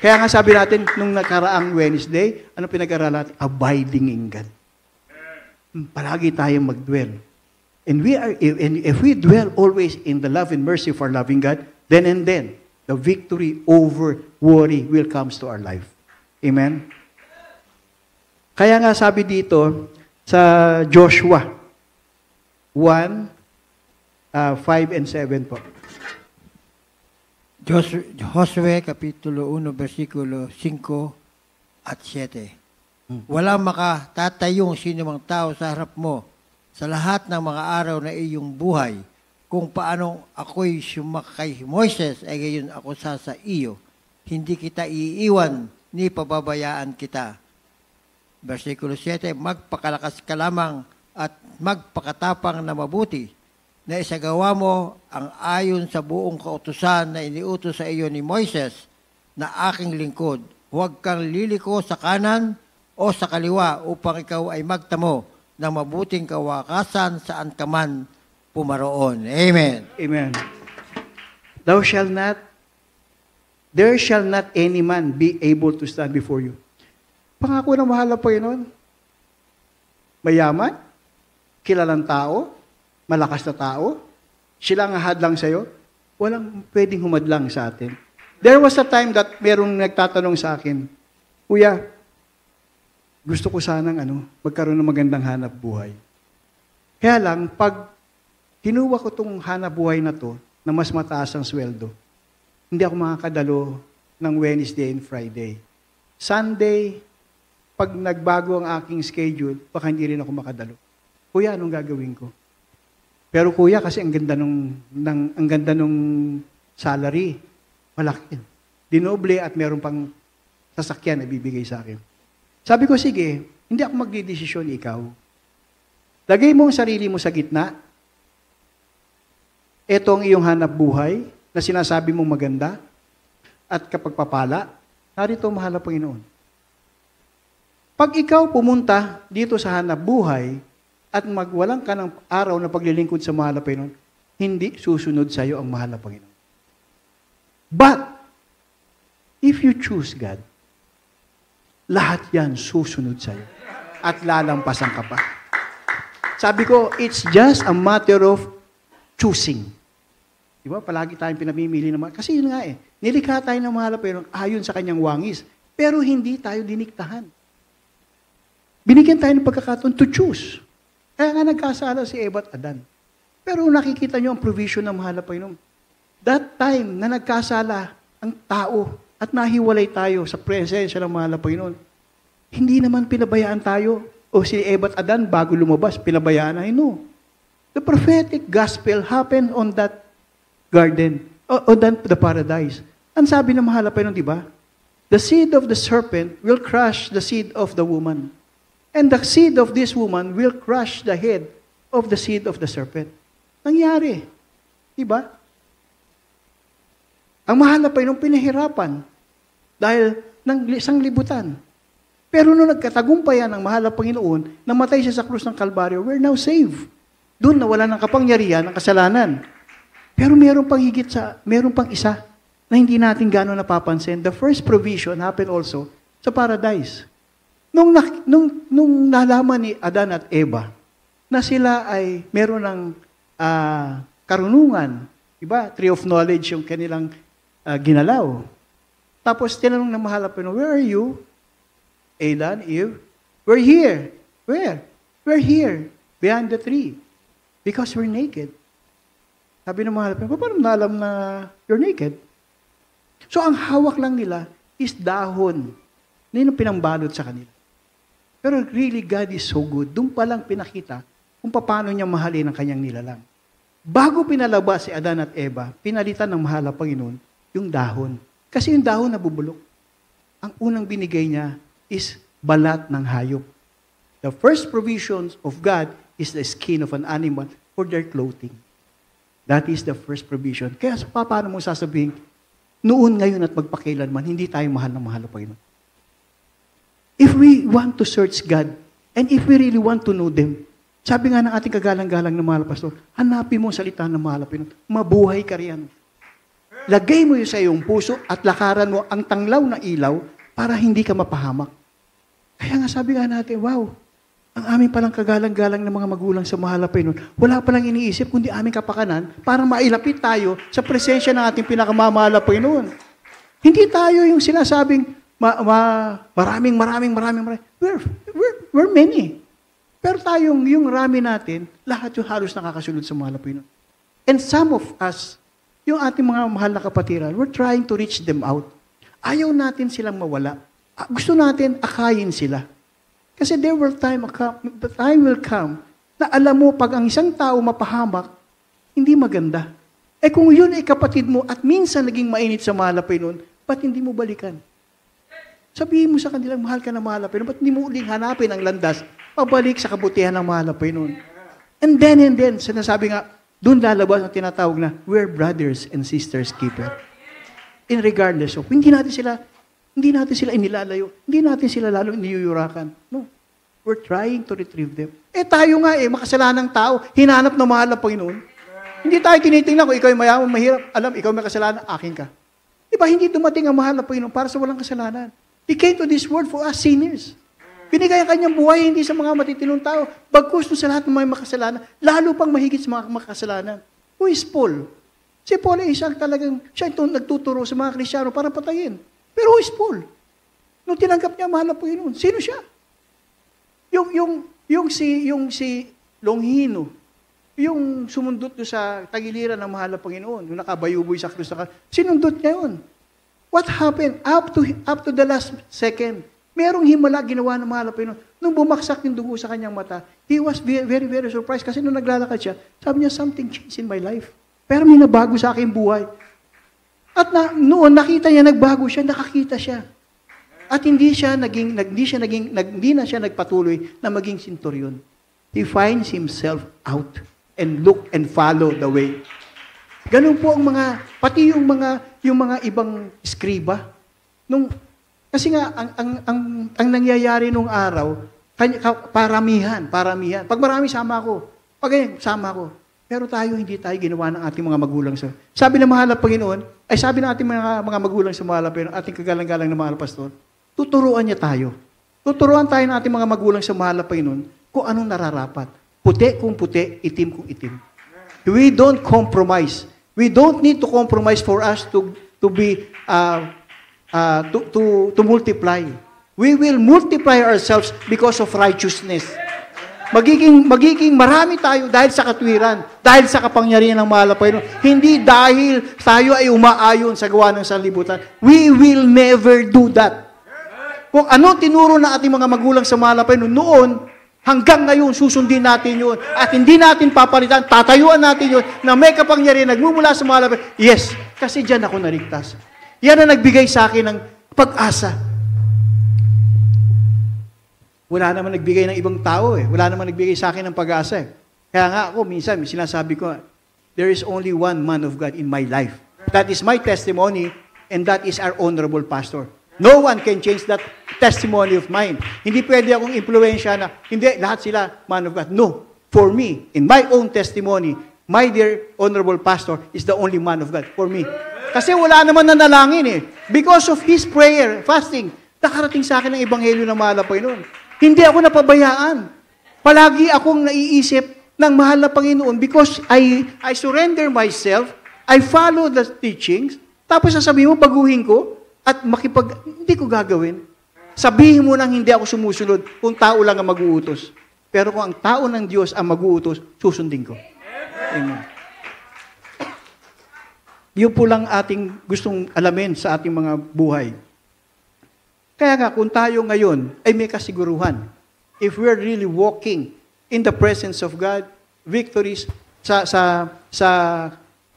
Kaya nga sabi natin, nung nakaraang Wednesday, ano pinag-aralan natin? Abiding in God. Palagi tayong mag-dwell. And if we dwell always in the love and mercy of our loving God, then the victory over worry will come to our life. Amen? Kaya nga sabi dito sa Joshua 1, 5 and 7 po. Josue Kapitulo 1, versikulo 5 at 7. Walang makatatayong sinumang tao sa harap mo sa lahat ng mga araw na iyong buhay, kung paanong ako'y sumakay Moises, ay gayon ako sa iyo. Hindi kita iiwan, ni pababayaan kita. Versikulo 7, magpakalakas ka lamang at magpakatapang na mabuti, na isagawa mo ang ayon sa buong kautusan na iniutos sa iyo ni Moises, na aking lingkod. Huwag kang liliko sa kanan o sa kaliwa upang ikaw ay magtamo ng mabuting kawakasan saan ka man pumaroon. Amen. Amen. There shall not any man be able to stand before you. Pangako ng mahal na Panginoon. Mayaman, kilalang tao, malakas na tao, silang hadlang sa'yo, walang pwedeng humadlang sa atin. There was a time that merong nagtatanong sa akin, Kuya, gusto ko sanang magkaroon ng magandang hanap buhay. Kaya lang, pag kinuha ko itong hanap buhay na to, na mas mataas ang sweldo, hindi ako makakadalo ng Wednesday and Friday. Sunday, pag nagbago ang aking schedule, baka hindi rin ako makadalo. Kuya, anong gagawin ko? Pero kuya, kasi ang ganda nung salary, malaki. Dinoble at meron pang sasakyan na bibigay sa akin. Sabi ko, sige, hindi ako magdidesisyon, ikaw. Lagay mo ang sarili mo sa gitna. Ito ang iyong hanap buhay na sinasabi mong maganda at kapag papala, narito mahal na Panginoon. Pag ikaw pumunta dito sa hanap buhay at magwalang ka ng araw na paglilingkod sa mahal na Panginoon, hindi susunod sa iyo ang mahal na Panginoon. But, if you choose God, lahat yan susunod sa iyo at lalampasan ka pa. Sabi ko, it's just a matter of choosing. Diba? Palagi tayong pinamimili naman. Kasi yun nga nilikha tayo ng mahal na Panginoon ayon sa kanyang wangis. Pero hindi tayo diniktahan. Binigyan tayo ng pagkakataon to choose. Kaya nga nagkasala si Eva at Adan. Pero nakikita nyo ang provision ng mahal na Panginoon. That time na nagkasala ang tao at nahiwalay tayo sa presensya ng mahal na Panginoon, hindi naman pinabayaan tayo. O si Eva at Adan, bago lumabas, pinabayaan na. No. The prophetic gospel happened on that garden, on the paradise. Ang sabi ng mahal na Panginoon, di ba? The seed of the serpent will crush the seed of the woman. And the seed of this woman will crush the head of the seed of the serpent. Nangyari. Di ba? Ang mahal na Panginoon pinahirapan dahil ng isang libutan. Pero nung nagkatagumpayan ng mahal na Panginoon, namatay siya sa krus ng Kalbaryo, we're now saved. Doon na wala ng kapangyarihan ng kasalanan. Pero meron pang isa na hindi natin gano'n napapansin. The first provision happened also sa paradise. Nung nalaman ni Adan at Eva na sila ay meron ng karunungan, diba? Tree of knowledge yung kanilang ginalaw. Tapos tinanong ng mahal na Panginoon, where are you? Adan, Eve, we're here. Where? We're here, behind the tree. Because we're naked. Sabi ng mahal na Panginoon, paano nalam na you're naked? So ang hawak lang nila is dahon na yun ang pinambalot sa kanila. Pero really, God is so good. Doon pa lang pinakita kung paano niya mahalin ang kanyang nilalang. Bago pinalabas si Adan at Eva, pinalitan ng mahal na Panginoon yung dahon. Kasi yung dahon nabubulok. Ang unang binigay niya is balat ng hayop. The first provision of God is the skin of an animal for their clothing. That is the first provision. Kaya paano mo sasabihin, noon, ngayon at magpakailanman, hindi tayo mahal na mahal na Panginoon. If we want to search God, and if we really want to know them, sabi nga ng ating kagalang-galang na mahal na pastor, hanapin mo ang salita ng mahal na Panginoon. Mabuhay ka riyan. Lagay mo yun sa iyong puso at lakaran mo ang tanglaw na ilaw para hindi ka mapahamak. Kaya nga sabi nga natin, wow, ang aming palang kagalang-galang ng mga magulang sa mahal na Panginoon, wala palang iniisip kundi aming kapakanan para mailapit tayo sa presensya ng ating pinakamamahal na Panginoon. Hindi tayo yung sinasabing maraming. We're many. Pero tayong, yung rami natin, lahat yung halos nakakasunod sa mahal na Panginoon. And some of us, yung ating mga mahal na kapatiran, we're trying to reach them out. Ayaw natin silang mawala. Gusto natin akayin sila. Kasi there will time will come na alam mo, pag ang isang tao mapahamak, hindi maganda. Eh kung yun ay kapatid mo at minsan naging mainit sa mahal na Panginoon, ba't hindi mo balikan? Sabihin mo sa kanilang, mahal ka na mahal na Panginoon, ba't hindi mo uling hanapin ang landas, pabalik sa kabutihan ng mahal na Panginoon? And then, sinasabi nga, doon lalabas ang tinatawag na, we're brothers and sisters keeper. In regardless of, hindi natin sila inilalayo. Hindi natin sila lalo iniyuyurakan. No. We're trying to retrieve them. Eh tayo nga makasalanang tao, hinanap na mahal na Panginoon. Hindi tayo tinitingnan kung ikaw ay mayaman, mahirap. Alam, ikaw may kasalanan, akin ka. Diba, hindi dumating ang mahal na Panginoon para sa walang kasalanan. He came to this world for us sinners. Binigay ang kanyang buhay hindi sa mga matitinong tao, bagkus sa lahat ng mga makasalanan, lalo pang mahigit sa mga makasalanan. Who is Paul? Si Paul ay isang talagang, siya itong nagtuturo sa mga Kristiyano para patayin. Pero who is Paul? Nung tinanggap niya, mahal na Panginoon, sino siya? Yung si Longhino, yung sumundot doon sa tagiliran ng mahal na Panginoon, yung nakabayuboy sa krus, sinundot niya yun. What happened? Up to the last second, merong himala ginawa ng mahal na Panginoon. Nung bumaksak yung dugo sa kanyang mata, he was very, very surprised kasi nung naglalakad siya, sabi niya, something changed in my life. Pero may nabago sa aking buhay. At noon, nakita niya, nagbago siya, nakakita siya. At hindi na siya nagpatuloy na maging senturyon. He finds himself out and look and follow the way. Ganun po ang pati yung mga ibang skriba. Kasi nga, ang nangyayari nung araw, paramihan. Pag marami, sama ako. Sama ako. Pero hindi tayo ginawa ng ating mga magulang. Sabi ng mahal na Panginoon, sabi ng ating mga magulang sa mahal na Panginoon, ating kagalang-galang na mahal na pastor, tuturuan niya tayo. Tuturuan tayo ng ating mga magulang sa mahal na Panginoon kung anong nararapat. Puti kung puti, itim kung itim. We don't compromise. We don't need to compromise for us to multiply. We will multiply ourselves because of righteousness. Magiging marami tayo dahil sa katwiran, dahil sa kapangyarihan ng mahal na Panginoon. Hindi dahil tayo ay umaayon sa gawa ng sanlibutan. We will never do that. Kung ano tinuro na ating mga magulang sa mahal na Panginoon noon, hanggang ngayon susundin natin yun. At hindi natin papalitan, tatayuan natin yun na may kapangyarihan nagmumula sa mahal na Panginoon. Yes, kasi dyan ako naligtas. Yan ang nagbigay sa akin ng pag-asa. Wala naman nagbigay ng ibang tao Wala naman nagbigay sa akin ng pag-asa Kaya nga ako, minsan, sinasabi ko, there is only one man of God in my life. That is my testimony, and that is our honorable pastor. No one can change that testimony of mine. Hindi pwede akong impluwensya na, hindi, lahat sila man of God. No. For me, in my own testimony, my dear honorable pastor is the only man of God. For me. Kasi wala naman nanalangin Because of his prayer, fasting, nakarating sa akin ang ebanghelyo ng mahal na Panginoon. Hindi ako napabayaan. Palagi akong naiisip ng mahal na Panginoon because I surrender myself, I follow the teachings, tapos sasabihin mo, baguhin ko, at hindi ko gagawin. Sabihin mo nang hindi ako sumusunod kung tao lang ang mag-uutos. Pero kung ang tao ng Diyos ang mag-uutos, susundin ko. Amen. Yun po lang ating gustong alamin sa ating mga buhay. Kaya nga, kung tayo ngayon ay may kasiguruhan, if we're really walking in the presence of God, victories sa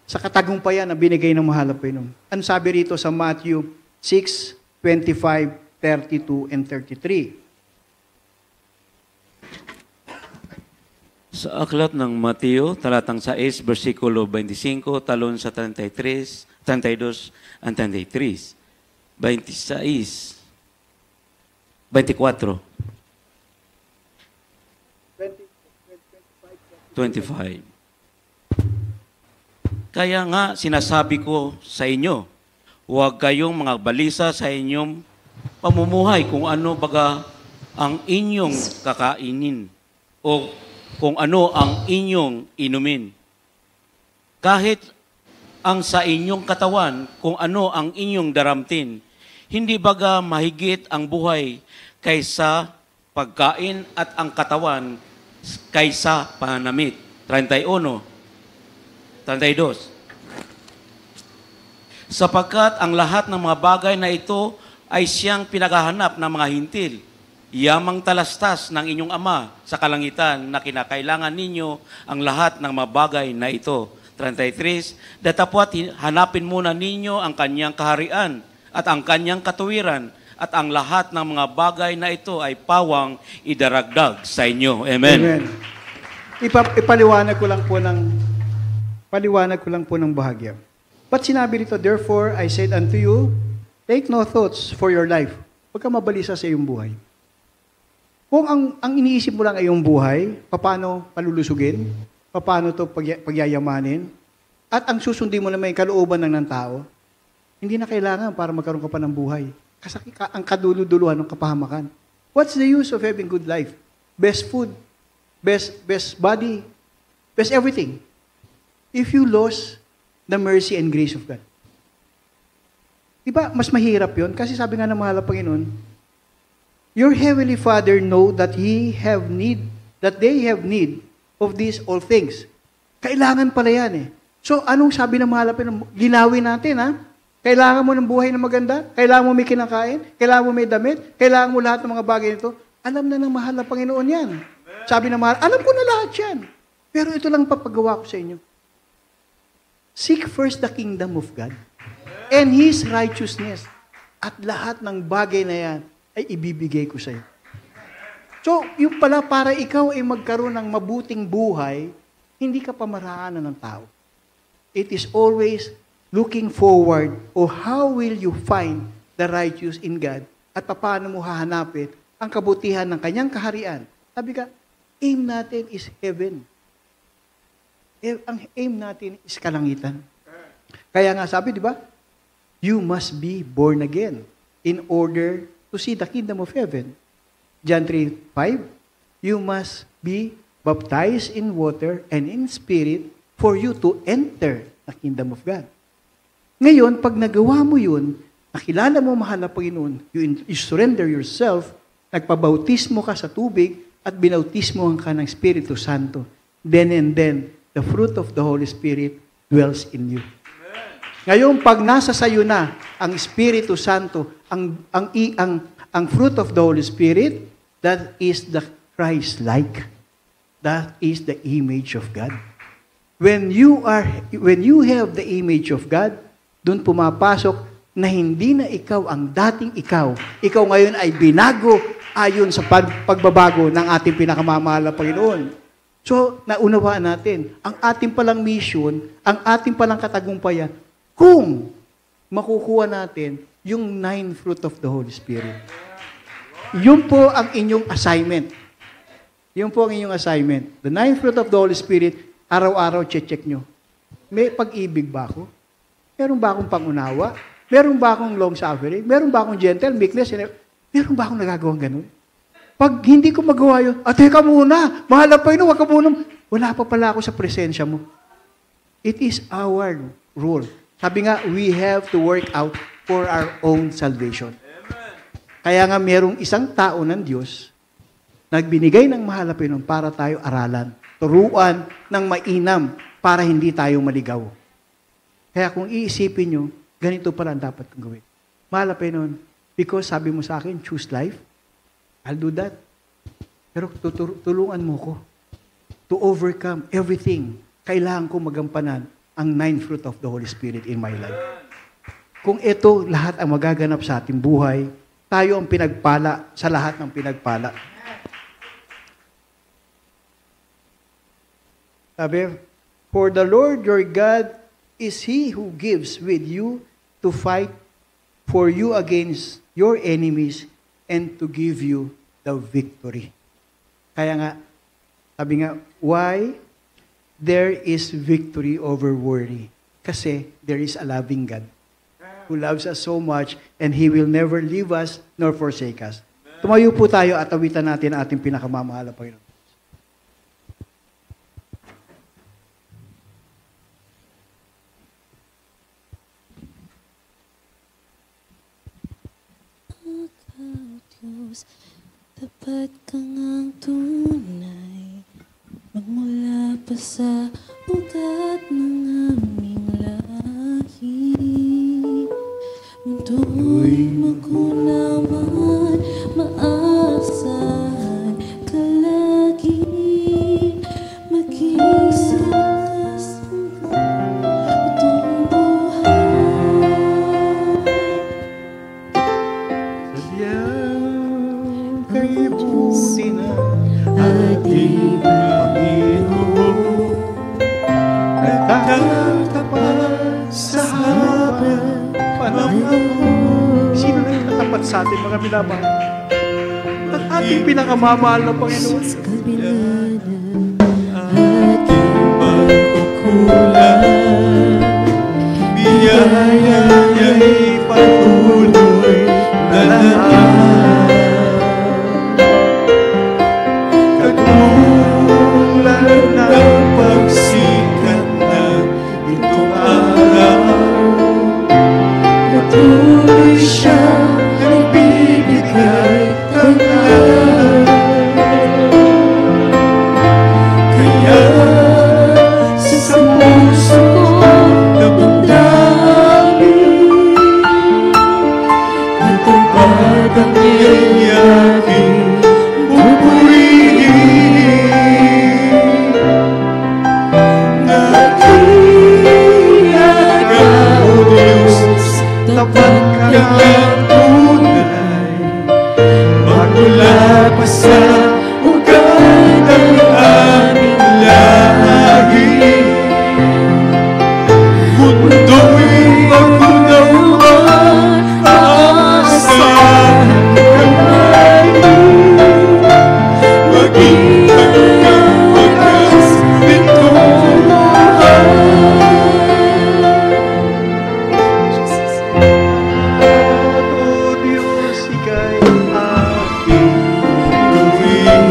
katagumpayan na binigay ng mahal na Panginoon. Ano sabi rito sa Matthew 6:25, 32, and 33? Sa aklat ng Mateo, talatang 6, versikulo 25, talon sa 33, 32, and 33. 26, 24, 25. Kaya nga sinasabi ko sa inyo, huwag kayong mga balisa sa inyong pamumuhay kung ano baga ang inyong kakainin o kung ano ang inyong inumin. Kahit ang sa inyong katawan kung ano ang inyong daramtin, hindi baga mahigit ang buhay kaysa pagkain at ang katawan kaysa panamit. 31, 32. Sapagkat ang lahat ng mga bagay na ito ay siyang pinaghahanap ng mga hintil. Yamang talastas ng inyong Ama sa kalangitan na kinakailangan ninyo ang lahat ng mga bagay na ito. 33, datapwat hanapin muna ninyo ang kanyang kaharian at ang kanyang katuwiran at ang lahat ng mga bagay na ito ay pawang idaragdag sa inyo. Amen. Amen. Ipaliwanag ko lang po ng bahagya. Ba't sinabi nito, therefore I said unto you, take no thoughts for your life. Huwag ka mabalisa sa iyong buhay. Kung ang iniisip mo lang ay iyong buhay, paano palulusugin, paano ito pagyayamanin, at ang susundin mo naman yung kalooban ng tao, hindi na kailangan para magkaroon ka pa ng buhay. Kasi ang kaduluduluhan ng kapahamakan. What's the use of having good life? Best food, best body, best everything. If you lose the mercy and grace of God. Diba, mas mahirap yun? Kasi sabi nga ng mahal na Panginoon, your heavenly Father know that they have need of these all things. Kailangan pala yan eh. So, anong sabi ng mahal na Panginoon? Linawin natin ha? Kailangan mo ng buhay na maganda? Kailangan mo may kinakain? Kailangan mo may damit? Kailangan mo lahat ng mga bagay nito? Alam na ng mahal na Panginoon yan. Sabi ng mahal, alam ko na lahat yan. Pero ito lang papagawa ko sa inyo. Seek first the kingdom of God and His righteousness. At lahat ng bagay na yan ay ibibigay ko sa iyo. So, yung pala para ikaw ay magkaroon ng mabuting buhay, hindi ka pamaraanan ng tao. It is always looking forward o how will you find the righteous in God at paano mo hahanapin ang kabutihan ng kanyang kaharian. Sabi ka, aim natin is heaven. Ang aim natin is kalangitan. Kaya nga sabi, di ba? You must be born again in order to see the kingdom of heaven. John 3:5, you must be baptized in water and in spirit for you to enter the kingdom of God. Ngayon, pag nagawa mo yun, nakilala mo mahal na Panginoon, you surrender yourself, nagpabautismo ka sa tubig, at binautismo ka ng Espiritu Santo, then and then, the fruit of the Holy Spirit dwells in you. Ngayon, pag nasa sayo na ang Espiritu Santo, ang fruit of the Holy Spirit, that is the Christ-like. That is the image of God. When you have the image of God, doon pumapasok na hindi na ikaw ang dating ikaw. Ikaw ngayon ay binago ayon sa pagbabago ng ating pinakamamahal na Panginoon. So, naunawaan natin, ang ating palang mission, ang ating palang katagumpayan, kung makukuha natin yung 9 fruit of the Holy Spirit. Yun po ang inyong assignment. Yun po ang inyong assignment. The 9 fruit of the Holy Spirit, araw-araw check nyo. May pag-ibig ba ako? Meron ba akong pangunawa? Meron ba akong long suffering? Meron ba akong gentle, meekness? Meron ba akong nagagawang ganun? Pag hindi ko magawa yun, teka muna, mahal na Panginoon, wag ka muna. Wala pa pala ako sa presensya mo. It is our role. Sabi nga, we have to work out for our own salvation. Kaya nga merong isang tao ng Diyos, nagbinigay ng mahal na Panginoon para tayo aralan, turuan ng mainam para hindi tayo maligaw. Kaya kung iisipin nyo, ganito pala ang dapat kong gawin. Mahal na Panginoon, because sabi mo sa akin, choose life, I'll do that. Pero tulungan mo ko to overcome everything. Kailangan ko magampanan ang 9 fruit of the Holy Spirit in my life. Kung ito lahat ang magaganap sa ating buhay, tayo ang pinagpala sa lahat ng pinagpala. Sabi, for the Lord your God is He who gives with you to fight for you against your enemies and to give you the victory. Kaya nga, sabi nga, why there is victory over worry? Kasi there is a loving God who loves us so much and He will never leave us nor forsake us. Tumayo po tayo at awitan natin ang ating pinakamamahal na Panginoon. Diyos, tapat kang ang tunay, magmula pa sa ugat ng aming lahi. Mundo'y magunaman, maasahan ka lagi, mag-isip ka sa itong buhay. Sadyang kay buti na ating Panginoon, nagtatapat sa habang panahon. Sino nagtatapat sa atin, mga minamahal? At ating pinakamamahal na Panginoon. Sa kabila ng ating pagkukulang, Biyaya niya'y patuloy na lahat. Katulad ng pagsikat ng itong araw, patuloy siyang nagbibigay ng lahat. Kaya sa puso ko damdamin, natupad ang iyong aking pupurihin. Nakilala ka, O Diyos, tapat ka ng tunay, magmula pa sa ugat ng aming lahi. Mundo'y magunawan, aasahan ka lagi, maging hanggang wakas nitong buhay. O Diyos, Ika'y aking purihin,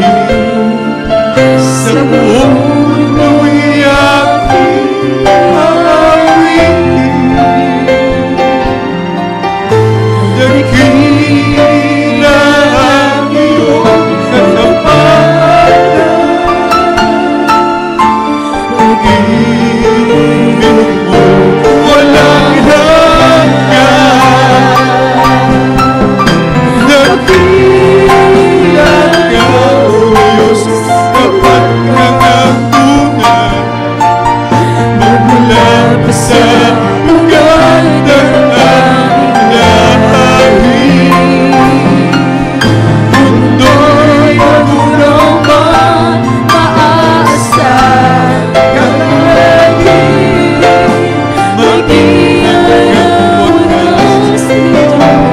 sa buong mundo'y aking awitin. Dakila ang iyong katapatan, pag-ibig mo walang hanggan. Dakila ka, O Diyos, tapat ka ng tunay, magmula pa sa ugat ng aming lahi. Mundo'y magunawan, maaasahan ka lagi, maging hanggang wakas nitong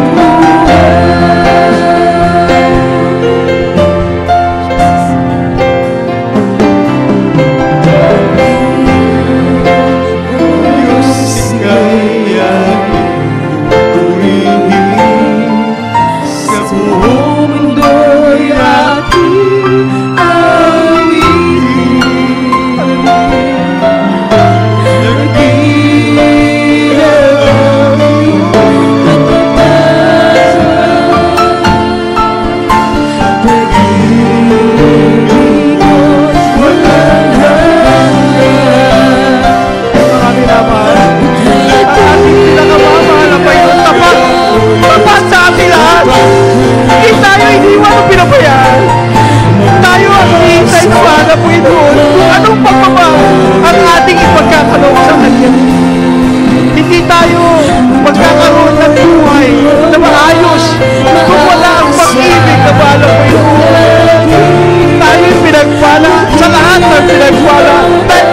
Diyos, Ika'y aking purihin, sa buong mundo'y aking awitin. Dakila ang iyong katapatan, pag-ibig mo'y walang hanggan. Marami naman. At ating pinakamamahal na Panginoon, tapat sa ating lahat. Hindi tayo iniwan o pinabayaan. Tayo ang hihintay na mga Panginoon kung anong pagmamahal ang ating ipagkakaloob sa Kanya. Hindi tayo magkakaroon ng buhay na maayos kung wala ang pag-ibig na mahal ng Panginoon. Tayo'y pinagpala sa lahat ng pinagpala dahil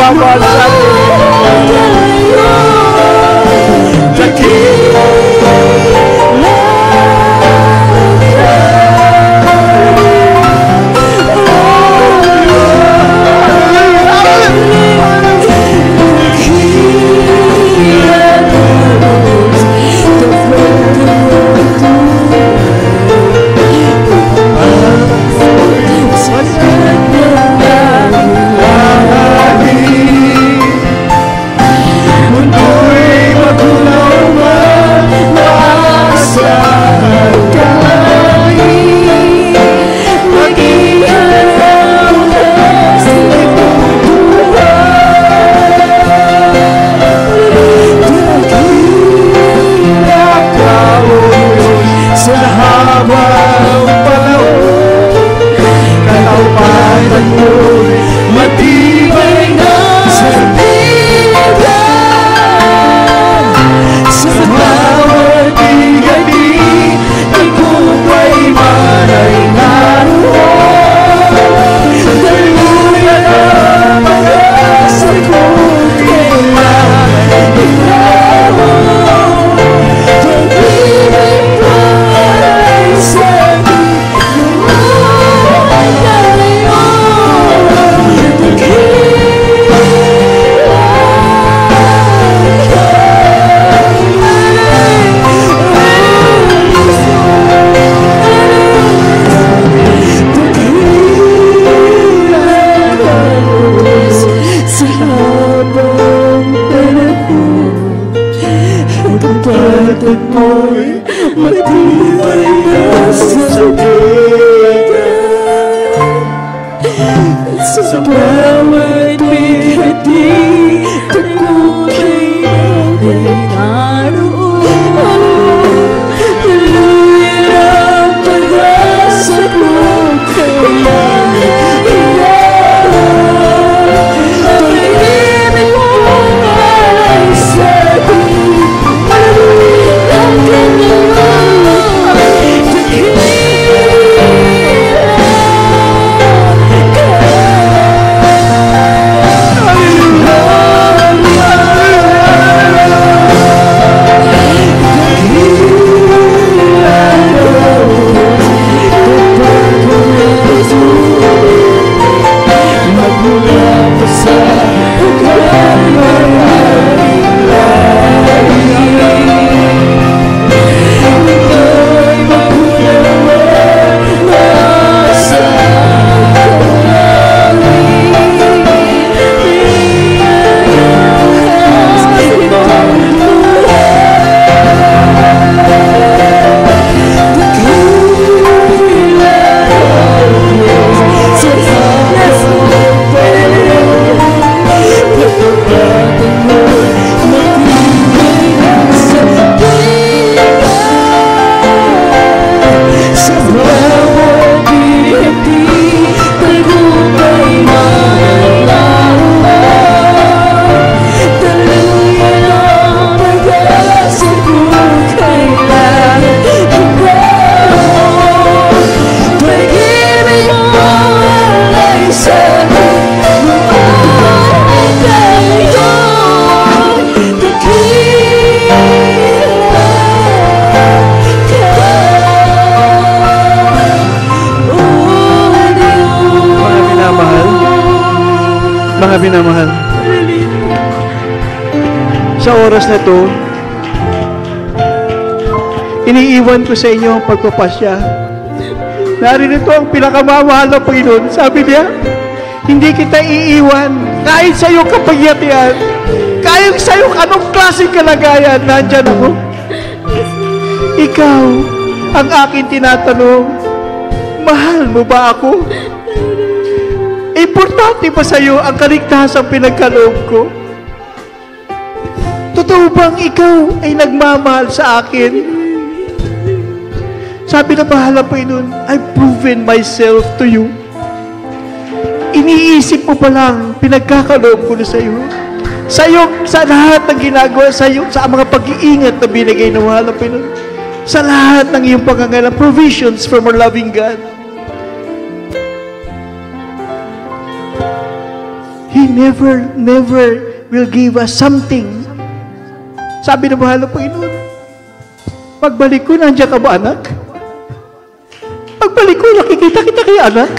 nagmamahal sa atin. Mga minamahal, sa oras na to, iniiwan ko sa inyo ang pagpapasya. Narito ang pinakamamahal na Panginoon. Sabi niya, hindi kita iiwan kahit sa iyong kapagyatian, kahit sa iyong anong klaseng kalagayan, nandyan ako. Ikaw ang aking tinatanong, mahal mo ba ako? Importante ba sa iyo ang kaligtasang pinagkaloob ko? Totoo bang ikaw ay nagmamahal sa akin? Sabi na bahala pa nun, I've proven myself to you. Iniisip mo pa lang, pinagkakaloob ko na sa iyo. Sa lahat ng ginagawa sa iyo, sa mga pag-iingat na binigay ng mahal na Panginoon. Sa lahat ng iyong pangangailangan, provisions from our loving God. He never will give us something. Sabi ng mahal na Panginoon, pagbalik ko, nandiyan ka ba, anak? Pagbalik ko, nakikita kita kay anak.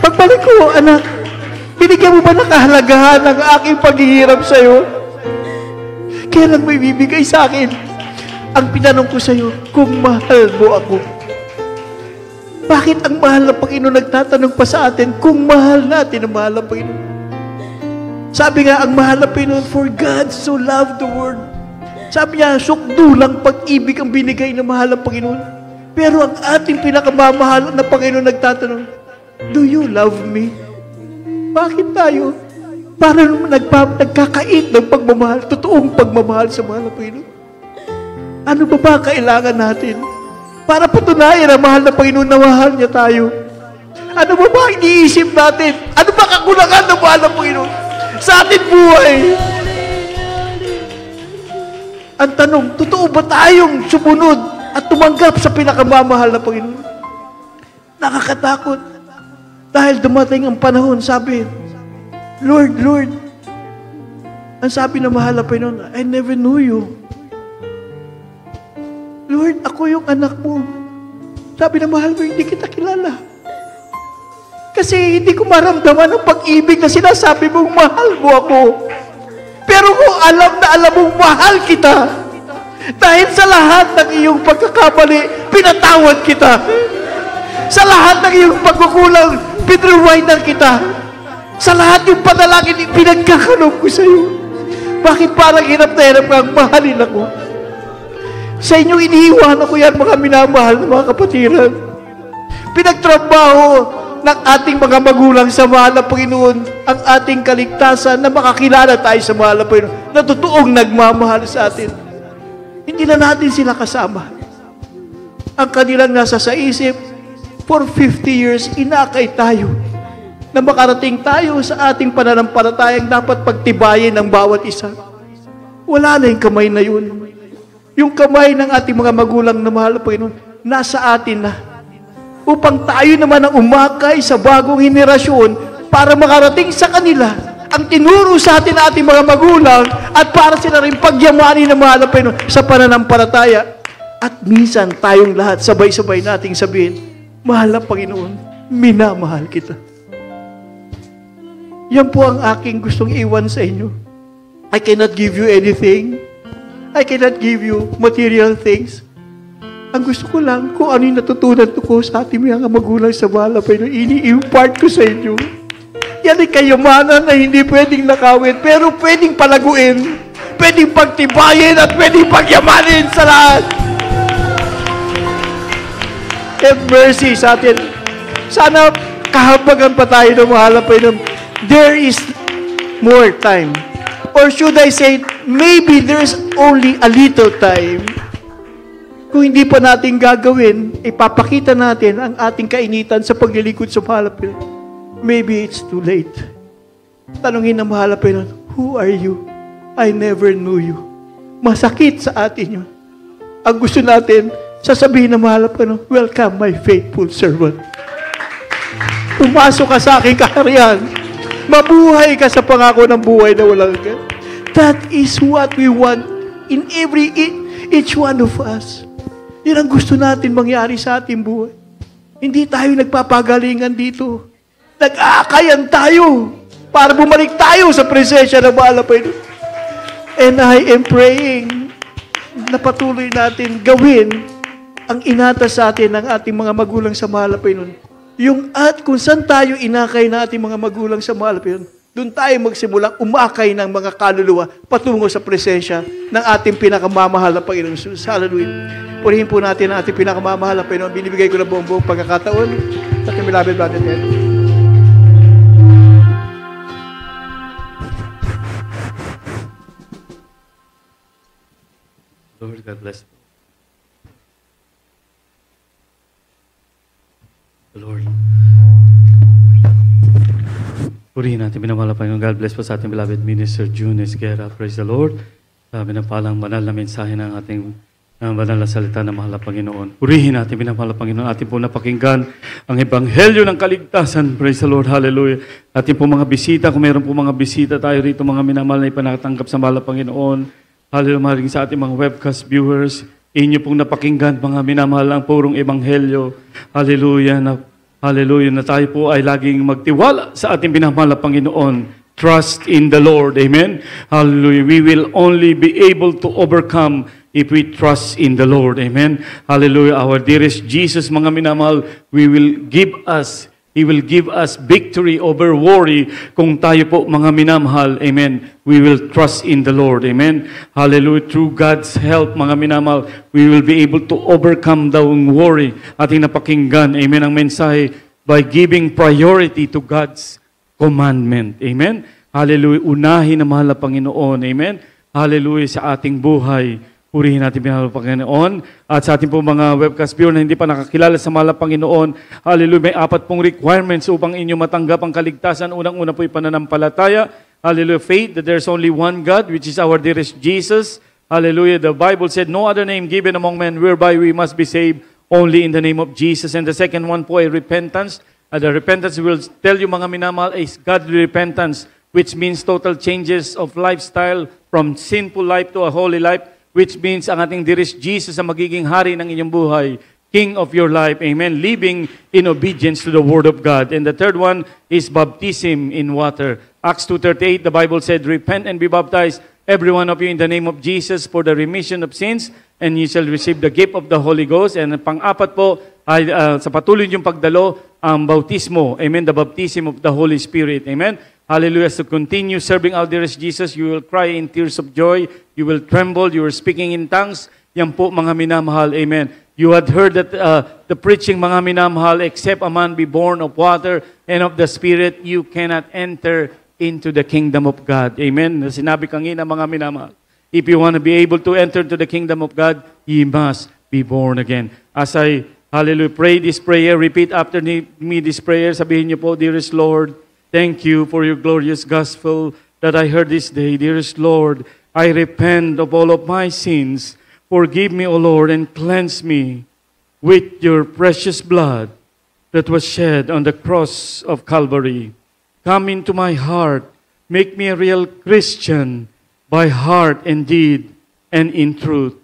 Pagbalik ko, anak, binigyan mo ba ng kahalagahan ng aking paghihirap sa'yo? Kailan mo ibibigay sa akin? Ang pinanong ko sa'yo, kung mahal mo ako. Bakit ang mahal na Panginoon nagtatanong pa sa atin kung mahal natin ang mahal na Panginoon? Sabi nga, ang mahal na Panginoon, for God so loved the world. Sabi niya, sukdulang pag-ibig ang binigay ng mahal na Panginoon. Pero ang ating pinakamamahal na Panginoon nagtatanong, do you love me? Bakit tayo? Para naman nagkakait ng pagmamahal, totoong pagmamahal sa mahal na Panginoon. Ano ba kailangan natin? Para patunayan ang mahal na Panginoon na mahal niya tayo. Ano ba iniisip natin? Ano ba kakulangan ng mahal na Panginoon sa ating buhay? Ang tanong, totoo ba tayong sumunod at tumanggap sa pinakamamahal na Panginoon? Nakakatakot. Dahil dumating ang panahon, sabi, Lord, Lord, ang sabi ng mahal na Panginoon, I never knew you. Lord, ako yung anak mo. Sabi ng mahal mo, hindi kita kilala. Kasi hindi ko maramdaman ang pag-ibig na sinasabi mong mahal mo ako. Pero kung alam na alam mong mahal kita, dahil sa lahat ng iyong pagkakamali, pinatawad kita. Sa lahat ng iyong pagkukulang, pinrewind kita. Sa lahat yung panalangin, pinagkakalog ko sa iyo. Bakit parang hirap na hirap kang mahalin ako? Sa inyo iniiwan ako yan, mga minamahal na mga kapatiran. Pinagtrabaho ng ating mga magulang sa mahal na Panginoon ang ating kaligtasan na makakilala tayo sa mahal na Panginoon na totoong nagmamahal sa atin. Hindi na natin sila kasama. Ang kanilang nasa sa isip, for 50 years, inakay tayo na makarating tayo sa ating pananampalatayang dapat pagtibayin ng bawat isa. Wala na yung kamay na yun. Yung kamay ng ating mga magulang na mahal na Panginoon, nasa atin na. Upang tayo naman ang umakay sa bagong henerasyon para makarating sa kanila ang tinuro sa atin na ating mga magulang at para sila rin pagyamanin ng mahal na Panginoon sa pananampalataya. At minsan tayong lahat sabay-sabay nating sabihin, mahal na Panginoon, minamahal kita. Yan po ang aking gustong iwan sa inyo. I cannot give you anything. I cannot give you material things. Ang gusto ko lang, kung ano yung natutunan ko sa ating mga magulang sa mahal na Panginoon, ini-impart ko sa inyo. Yan ay kayamanan na hindi pwedeng nakawin, pero pwedeng palaguin, pwedeng pagtibayin, at pwedeng pagyamanin sa lahat. Have mercy sa atin. Sana kahabagan pa tayo ng mahal na Panginoon. There is more time. Or should I say, maybe there's only a little time. Kung hindi pa natin gagawin, ipapakita natin ang ating kainitan sa paglilingkod sa mahal na Panginoon. Maybe it's too late. Tanungin ng mahal na Panginoon, who are you? I never knew you. Masakit sa atin yun. Ang gusto natin, sasabihin ng mahal na Panginoon, welcome my faithful servant. Pumasok ka sa aking kaharian. Mabuhay ka sa pangako ng buhay na walang hanggan. That is what we want in each one of us. Yan ang gusto natin mangyari sa ating buhay. Hindi tayo nagpapagalingan dito. Nag-aakayan tayo para bumalik tayo sa presensya ng mahal na Panginoon. And I am praying na patuloy natin gawin ang inata sa atin ng ating mga magulang sa mahal na Panginoon. Yung at kung saan tayo inakay na ating mga magulang sa mahal na Panginoon, doon tayo magsimulang umakay ng mga kaluluwa patungo sa presensya ng ating pinakamamahal na Panginoon Jesus. Hallelujah. Purihin po natin ang ating pinakamamahal na Panginoon. Binibigay ko na buong pagkakataon sa ating beloved brother Ted. Lord, God bless you. Lord. Purihin natin, minamahal na Panginoon. God bless po sa ating beloved minister, June Esguera. Praise the Lord. Sabi na palang banal na mensahe ng ating Ang banal na salita na mahal na Panginoon. Purihin natin, minamahal na Panginoon. Atin po napakinggan ang Ebanghelyo ng Kaligtasan. Praise the Lord. Hallelujah. Atin po mga bisita, kung meron po mga bisita tayo rito, mga minamahal na ipanatanggap sa mahal na Panginoon. Hallelujah. Maraming sa ating mga webcast viewers. Inyo pong napakinggan, mga minamahal ang purong Ebanghelyo. Hallelujah. Hallelujah. Na tayo po ay laging magtiwala sa ating minamahal na Panginoon. Trust in the Lord. Amen. Hallelujah. We will only be able to overcome if we trust in the Lord. Amen. Hallelujah. Our dearest Jesus, mga minamahal, He will give us victory over worry kung tayo po, mga minamahal. Amen. We will trust in the Lord. Amen. Hallelujah. Through God's help, mga minamahal, we will be able to overcome the worry. Ating napakinggan, amen, ang mensahe by giving priority to God's commandment. Amen. Hallelujah. Unahin na mahal na Panginoon. Amen. Hallelujah sa ating buhay. Purihin natin pinahal Panginoon. At sa ating po mga webcast viewer na hindi pa nakakilala sa mahal na Panginoon, hallelujah, may 4 pong requirements upang inyo matanggap ang kaligtasan. Unang-una po pananampalataya. Hallelujah, faith that there's only one God, which is our dearest Jesus. Hallelujah, the Bible said, no other name given among men whereby we must be saved, only in the name of Jesus. And the second one po ay repentance. The repentance will tell you, mga minamahal, is godly repentance, which means total changes of lifestyle from sinful life to a holy life, which means ang ating dearest Jesus ang magiging hari ng inyong buhay, King of your life, amen, living in obedience to the Word of God. And the third one is baptism in water. Acts 2:38, the Bible said, repent and be baptized, every one of you, in the name of Jesus for the remission of sins, and you shall receive the gift of the Holy Ghost. And pang-apat po, ay sa patuloy yung pagdalo, ang bautismo, amen, the baptism of the Holy Spirit, amen. Hallelujah. So continue serving our dearest Jesus. You will cry in tears of joy. You will tremble. You are speaking in tongues. Yan po, mga minamahal. Amen. You had heard that the preaching, mga minamahal, except a man be born of water and of the Spirit, you cannot enter into the kingdom of God. Amen. Sinabi kanina, mga minamahal, if you want to be able to enter into the kingdom of God, ye must be born again. As I, hallelujah, pray this prayer, repeat after me this prayer. Sabihin niyo po, dearest Lord, thank you for your glorious gospel that I heard this day. Dearest Lord, I repent of all of my sins. Forgive me, O Lord, and cleanse me with your precious blood that was shed on the cross of Calvary. Come into my heart. Make me a real Christian by heart and deed and in truth.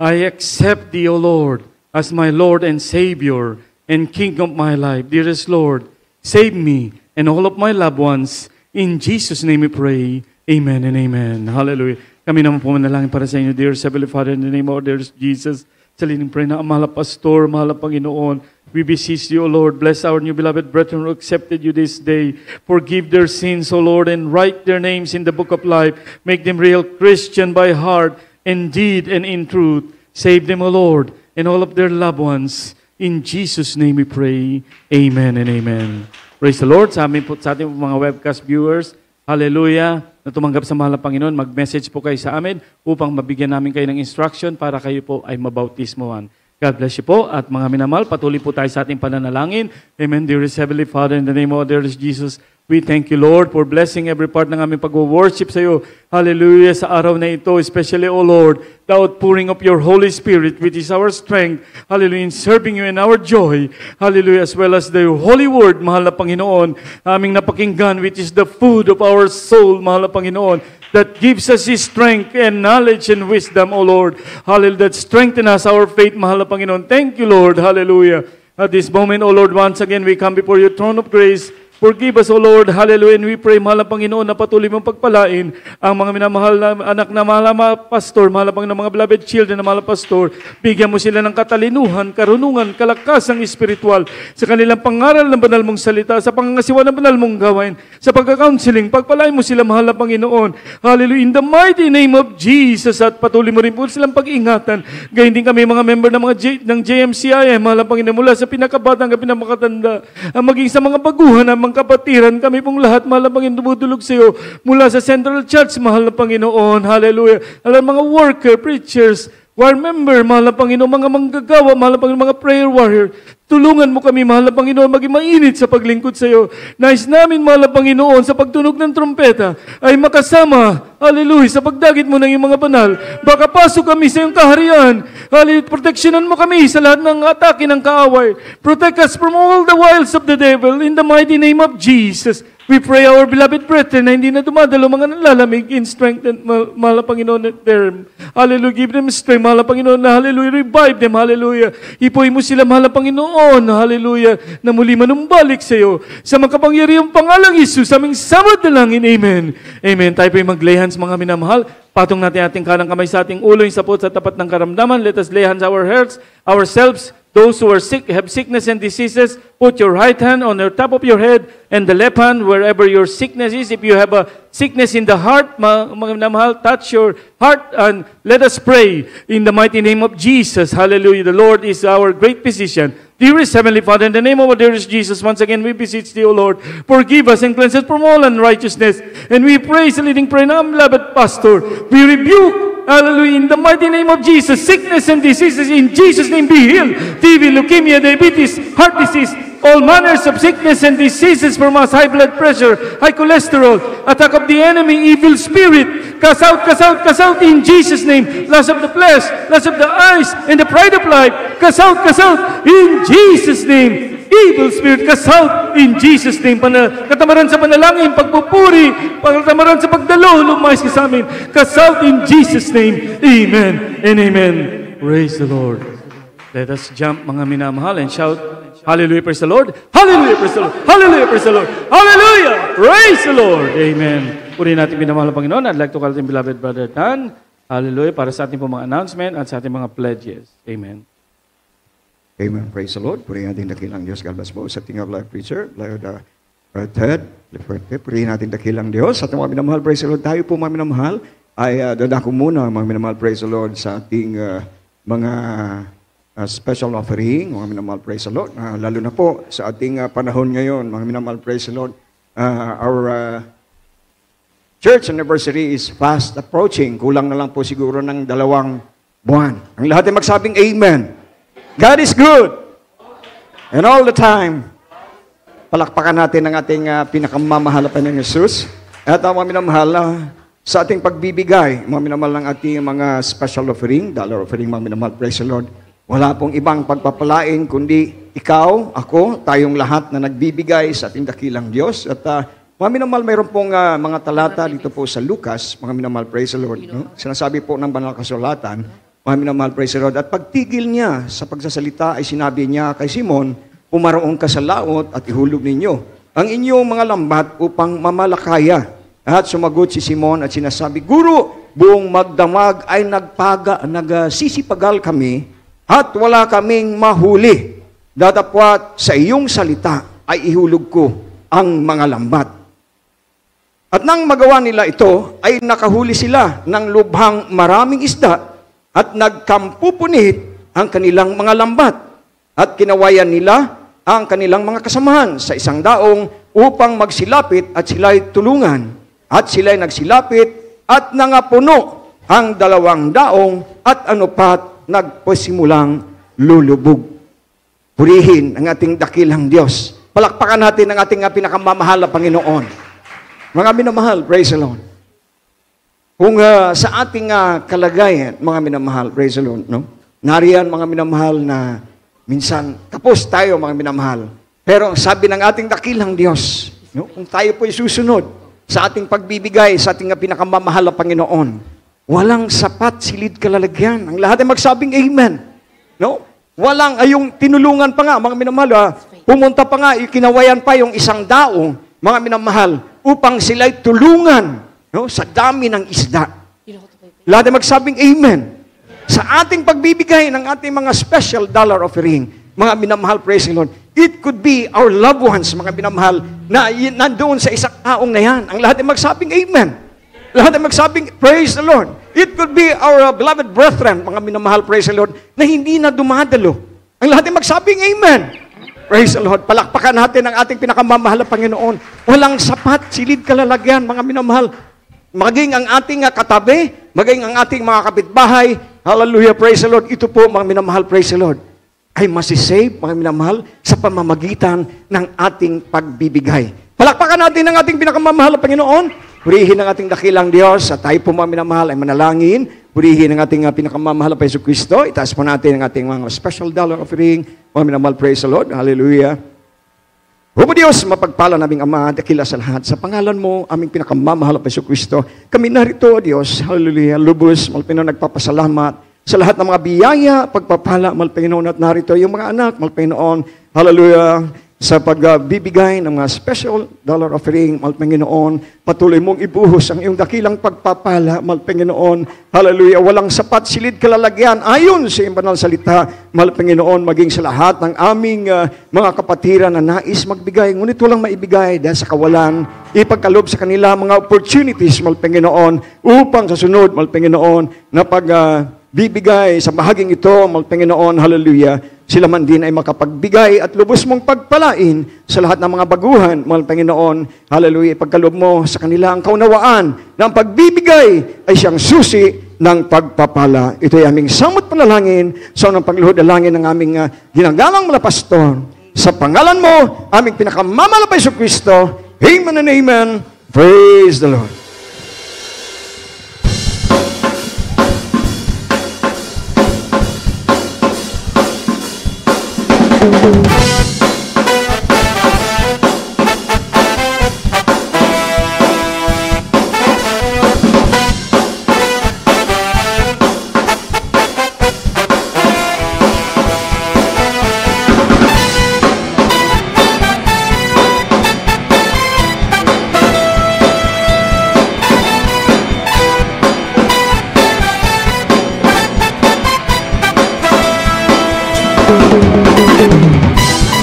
I accept thee, O Lord, as my Lord and Savior and King of my life. Dearest Lord, save me and all of my loved ones. In Jesus' name we pray. Amen and amen. Hallelujah. Kami naman po manalangin para sa inyo, dear Heavenly Father, in the name of our dear Jesus. Sa lining pray na, mahal na Pastor, mahal na Panginoon, we beseech you, O Lord, bless our new beloved brethren who accepted you this day. Forgive their sins, O Lord, and write their names in the book of life. Make them real Christian by heart and deed and in truth. Save them, O Lord, and all of their loved ones. In Jesus' name we pray. Amen and amen. Praise the Lord. Sa ating mga webcast viewers, hallelujah, na tumanggap sa mahal na Panginoon, mag-message po kayo sa amin upang mabigyan namin kayo ng instruction para kayo po ay mabautismohan. God bless you po. At mga minamahal, patuloy po tayo sa ating pananalangin. Amen. Dearest Heavenly Father, in the name of our dearest Jesus, we thank you, Lord, for blessing every part ng aming pag-worship sa iyo. Hallelujah, sa araw na ito, especially, O Lord, the outpouring of your Holy Spirit, which is our strength, hallelujah, in serving you and our joy, hallelujah, as well as the Holy Word, mahal na Panginoon, aming napakinggan, which is the food of our soul, mahal na Panginoon, that gives us His strength and knowledge and wisdom, O Lord, hallelujah, that strengthen us, our faith, mahal na Panginoon. Thank you, Lord, hallelujah. At this moment, O Lord, once again, we come before your throne of grace. Forgive us, O Lord, hallelujah, and we pray, mahal na Panginoon, na patuloy mong pagpalain ang mga minamahal na anak na mahal na pastor, mahal na Panginoon, mga beloved children na mahal na pastor, bigyan mo sila ng katalinuhan, karunungan, kalakasang espiritual sa kanilang pangaral ng banal mong salita, sa pangangasiwa ng banal mong gawain, sa pagka-counseling, pagpalain mo sila, mahal na Panginoon, hallelujah, in the mighty name of Jesus, at patuloy mo rin po silang pag-ingatan, gayon din kami mga member ng ng JMCI, mahal na Panginoon, mula sa pinakabata hanggang pinakamatanda, maging sa mga baguhan, mga kapatiran, kami pong lahat, mahal na Panginoon, dumudulog sa iyo, mula sa Central Church, mahal na Panginoon, hallelujah, alam mga worker, preachers, choir member, mahal na Panginoon, mga manggagawa, mahal na Panginoon, mga prayer warrior. Tulungan mo kami, mahal na Panginoon, maging mainit sa paglingkod sa iyo. Nais namin, mahal na Panginoon, sa pagtunog ng trompeta, ay makasama, hallelujah, sa pagdagit mo ng iyong mga banal. Baka pasok kami sa iyong kaharian. Hallelujah, proteksyonan mo kami sa lahat ng atake ng kaaway. Protect us from all the wiles of the devil in the mighty name of Jesus. We pray our beloved brethren na hindi na dumadalo mga nalalamig in strength and mahal na Panginoon there. Hallelujah. Give them strength, mahal na Panginoon, na hallelujah. Revive them, hallelujah. Ipuin mo sila, mahal na Panginoon, hallelujah, na muli manumbalik sa iyo. Sa makapangyarihang pangalang Isus, aming samad na langin. Amen. Amen. Tayo po yung mag-lay hands, mga minamahal. Patong natin ating kanang kamay sa ating ulo, yung sapot sa tapat ng karamdaman. Let us lay hands our hearts, ourselves. Those who are sick, have sickness and diseases, put your right hand on the top of your head and the left hand wherever your sickness is. If you have a sickness in the heart, mga minamahal, touch your heart and let us pray in the mighty name of Jesus. Hallelujah. The Lord is our great physician. Dearest Heavenly Father, in the name of our dearest Jesus, once again we beseech Thee, O Lord, forgive us and cleanse us from all unrighteousness. And we praise the leading prayer now, beloved Pastor. We rebuke, hallelujah, in the mighty name of Jesus, sickness and diseases in Jesus' name be healed. TB, leukemia, diabetes, heart disease, all manners of sickness and diseases from us, high blood pressure, high cholesterol, attack of the enemy, evil spirit, cast out in Jesus' name, lust of the flesh, lust of the eyes, and the pride of life, cast out in Jesus' name. Evil spirit, cast out in Jesus' name. Katamaran sa panalangin, pagpupuri, katamaran sa pagdalo, lumayas ka sa amin. Cast out in Jesus' name. Amen and amen. Praise the Lord. Let us jump, mga minamahal, and shout, hallelujah, praise the Lord. Hallelujah, praise the Lord. Hallelujah, praise the Lord. Hallelujah, praise the Lord. Amen. Puri natin minamahal na Panginoon. I'd like to call ating beloved brother Dan. Hallelujah, para sa ating mga announcement at sa ating mga pledges. Amen. Amen. Praise the Lord. Purihin natin dakilang Diyos. God bless po sa ating life preacher. Ted. Purihin natin dakilang Diyos. Sa ating mga minamahal, praise the Lord. Tayo po mga minamahal ay dadako muna mga minamahal, praise the Lord, sa ating mga special offering, mga minamahal, praise the Lord. Lalo na po sa ating panahon ngayon, mga minamahal, praise the Lord. Our church anniversary is fast approaching. Kulang na lang po siguro ng 2 buwan. Ang lahat ay magsabing amen. God is good. And all the time. Palakpakan natin ang ating pinakamamahal na Panginoong Jesus. At mga minamahal, sa ating pagbibigay, mga minamahal ng ating mga special offering, dollar offering, mga minamahal, praise the Lord. Wala pong ibang pagpapalain, kundi ikaw, ako, tayong lahat na nagbibigay sa ating dakilang Diyos. At mga minamahal, mayroon pong mga talata dito po sa Lucas, mga minamahal, praise the Lord. No? Sinasabi po ng banal kasulatan, mga minamahal, praise the Lord. At pagtigil niya sa pagsasalita ay sinabi niya kay Simon, pumaroon ka sa laot at ihulog ninyo ang inyong mga lambat upang mamalakaya. At sumagot si Simon at sinasabi, Guro, buong magdamag ay nagsisipagal kami at wala kaming mahuli. Datapwat sa iyong salita ay ihulog ko ang mga lambat. At nang magawa nila ito, ay nakahuli sila ng lubhang maraming isda at nagkampupunit ang kanilang mga lambat. At kinawayan nila ang kanilang mga kasamahan sa isang daong upang magsilapit at sila'y tulungan. At sila'y nagsilapit at nangapuno ang 2 daong at anupat nagpasimulang lulubog. Purihin ang ating dakilang Diyos. Palakpakan natin ang ating pinakamamahal na Panginoon. Mga minamahal, praise the Lord. Kung sa ating kalagayan, mga minamahal, praise the Lord, no? Nariyan, mga minamahal, na minsan tapos tayo, mga minamahal. Pero sabi ng ating dakilang Diyos, no? Kung tayo po'y susunod sa ating pagbibigay, sa ating pinakamamahal na Panginoon, walang sapat silid kalalagyan. Ang lahat ay magsabing amen. No? Walang, yung tinulungan pa nga, mga minamahal, pumunta pa nga, kinawayan pa yung isang daong, mga minamahal, upang sila'y tulungan, no, sa dami ng isda. Lahat ay magsabing amen. Sa ating pagbibigay ng ating mga special dollar offering, mga minamahal, praise the Lord, it could be our loved ones, mga minamahal, na nandoon sa isang taong na yan. Ang lahat ay magsabing amen. Lahat ay magsabing praise the Lord. It could be our beloved brethren, mga minamahal, praise the Lord, na hindi na dumadalo. Ang lahat ay magsabing amen. Praise the Lord. Palakpakan natin ang ating pinakamamahal na Panginoon. Walang sapat silid kalalagyan, mga minamahal. Maging ang ating katabi, maging ang ating mga kapitbahay, hallelujah, praise the Lord, ito po mga minamahal, praise the Lord, ay masisave, mga minamahal, sa pamamagitan ng ating pagbibigay. Palakpakan natin ang ating pinakamamahal na Panginoon. Purihin ang ating dakilang Diyos at tayo po mga minamahal ay manalangin. Purihin ang ating pinakamamahal na Yesu Kristo. Itaas po natin ang ating mga special dollar offering. Mga minamahal, praise the Lord. Hallelujah. O Diyos, mapagpala naming Ama, dakila sa lahat. Sa pangalan mo, aming pinakamamahal na Yesu Kristo. Kami narito, Diyos. Hallelujah. Lubos, mahal Panginoon, nagpapasalamat sa lahat ng mga biyaya, pagpapala, mahal Panginoon, at narito yung mga anak, mahal Panginoon. Hallelujah. Sa pagbibigay ng mga special dollar offering, mahal Panginoon, patuloy mong ibuhos ang iyong dakilang pagpapala, mahal Panginoon. Hallelujah, walang sapat silid kalalagyan ayon sa iyong banal salita, mahal Panginoon, maging sa lahat ng aming mga kapatiran na nais magbigay, ngunit walang maibigay dahil sa kawalan, ipagkalob sa kanila mga opportunities, mahal Panginoon, upang sa sunod, mahal Panginoon, na pagbibigay sa bahaging ito, mahal Panginoon, hallelujah, sila man din ay makapagbigay at lubos mong pagpalain sa lahat ng mga baguhan, mahal Panginoon. Hallelujah, ipagkalob mo sa kanila ang kaunawaan na ang pagbibigay ay siyang susi ng pagpapala. Ito ay aming samot panalangin sa unang pagluhod dalangin ng aming ginagalang mga pastor. Sa pangalan mo, aming pinakamamahal na Yesu Kristo. Amen and amen. Praise the Lord.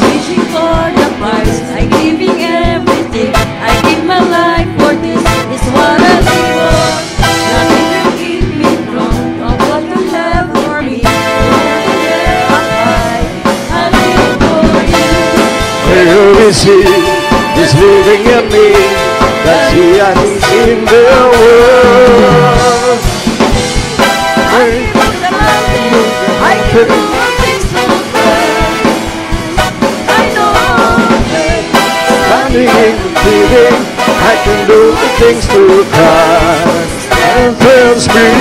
Reaching for the prize, I giving everything. I give my life for this. Is what I live for. Nothing will keep me from what you have for me. I live for you. Where is He? He's living in me. That's He and He's in the world. I live on the mountain. I can do all things through Christ. I know Standing and breathing, I can do the things through Christ and fills me.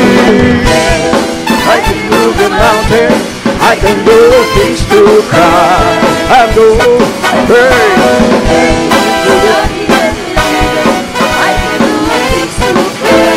I can move the mountain, I can do the things through Christ. I know, hey. I can do all things through Christ.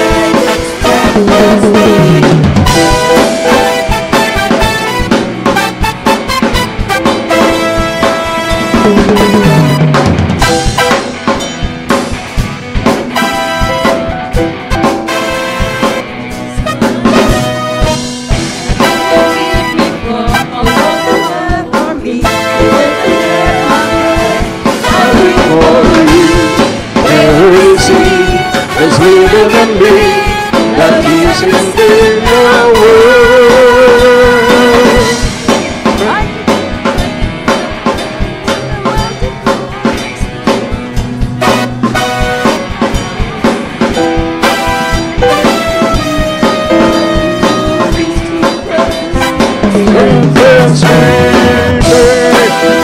Where is He? He's living in me. That He's in the world.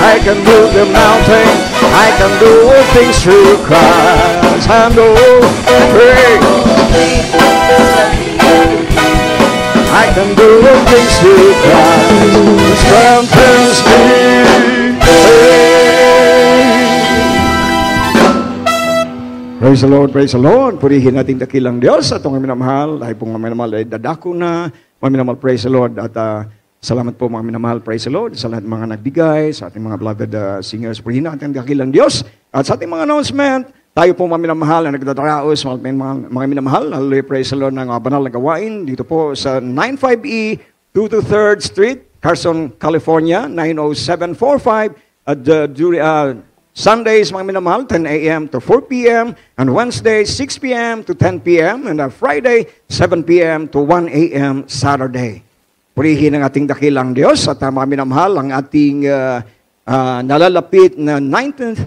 I can move the mountain, I can do all things through Christ. I know, hey. I can do all things through Christ who strengthens me. Praise the Lord, praise the Lord. Purihin natin dakilang Diyos at ang minamahal. Dahil pong minamahal ay dadako na. Minamahal, praise the Lord. At salamat po mga minamahal, praise the Lord. Sa lahat ng mga nagbigay, sa ating mga beloved singers. Purihin natin dakilang Diyos. At sa ating mga announcement, tayo po mga minamahal na nagdadaraos, mga minamahal. Hallelujah, praise the Lord ng banal na gawain. Dito po sa 95E, 223rd Street, Carson, California, 90745. At Sundays, mga minamahal, 10 a.m. to 4 p.m. And Wednesday, 6 p.m. to 10 p.m. And Friday, 7 p.m. to 1 a.m. Saturday. Purihin ang ating dakilang Diyos at mga minamahal, ang ating nalalapit na 19th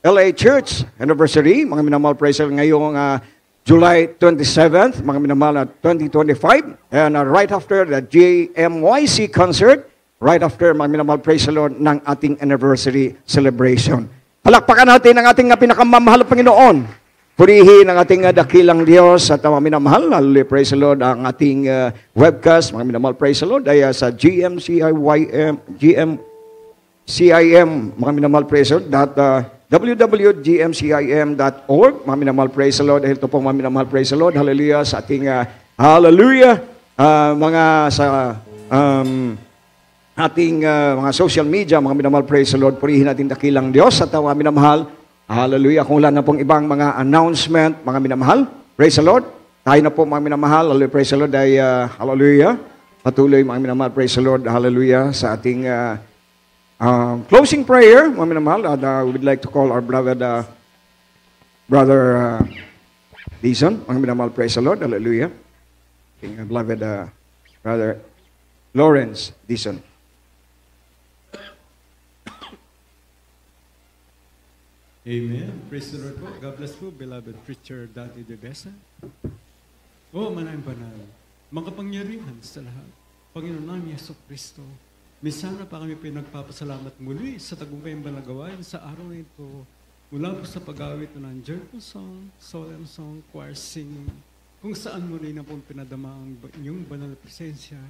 LA Church Anniversary. Mga minamahal, praise the Lord, ngayong July 27th, mga minamahal na 2025. And right after the JMYC concert, right after, mga minamahal, praise the Lord, ng ating anniversary celebration. Palakpakan natin ang ating pinakamamahal na Panginoon. Purihin ang ating dakilang Diyos at mga minamahal. Hallelujah, praise the Lord. Ang ating webcast, mga minamahal, praise the Lord, ay sa GMCIM, mga minamahal, praise the Lord, www.gmcim.org. Mga minamahal, praise the Lord. Dahil ito po, mga minamahal, praise the Lord. Hallelujah, sa ating, hallelujah, mga sa ating mga social media, mga minamahal, praise the Lord. Purihin natin dakilang Diyos at mga minamahal. Hallelujah. Kung wala na pong ibang mga announcement, mga minamahal, praise the Lord. Tayo na po, mga minamahal. Hallelujah, praise the Lord. Ay, hallelujah. Patuloy, mga minamahal, praise the Lord. Hallelujah. Sa ating closing prayer, mga minamahal, we would like to call our brother Dizon. Mga minamahal, praise the Lord. Hallelujah. Ating beloved brother Lawrence Dizon. Amen. Praise the Lord po. God bless po, beloved preacher Daddy De Besa. Manayang banal. Makapangyarihan sa lahat. Panginoon namin Yeso Kristo. Minsan na pa kami pinagpapasalamat muli sa tagumpay ang gawain sa araw na ito. Mula po sa pag-awit ng joyful song, solemn song, choir singing, kung saan muli na po pinadama ang inyong banal na presensya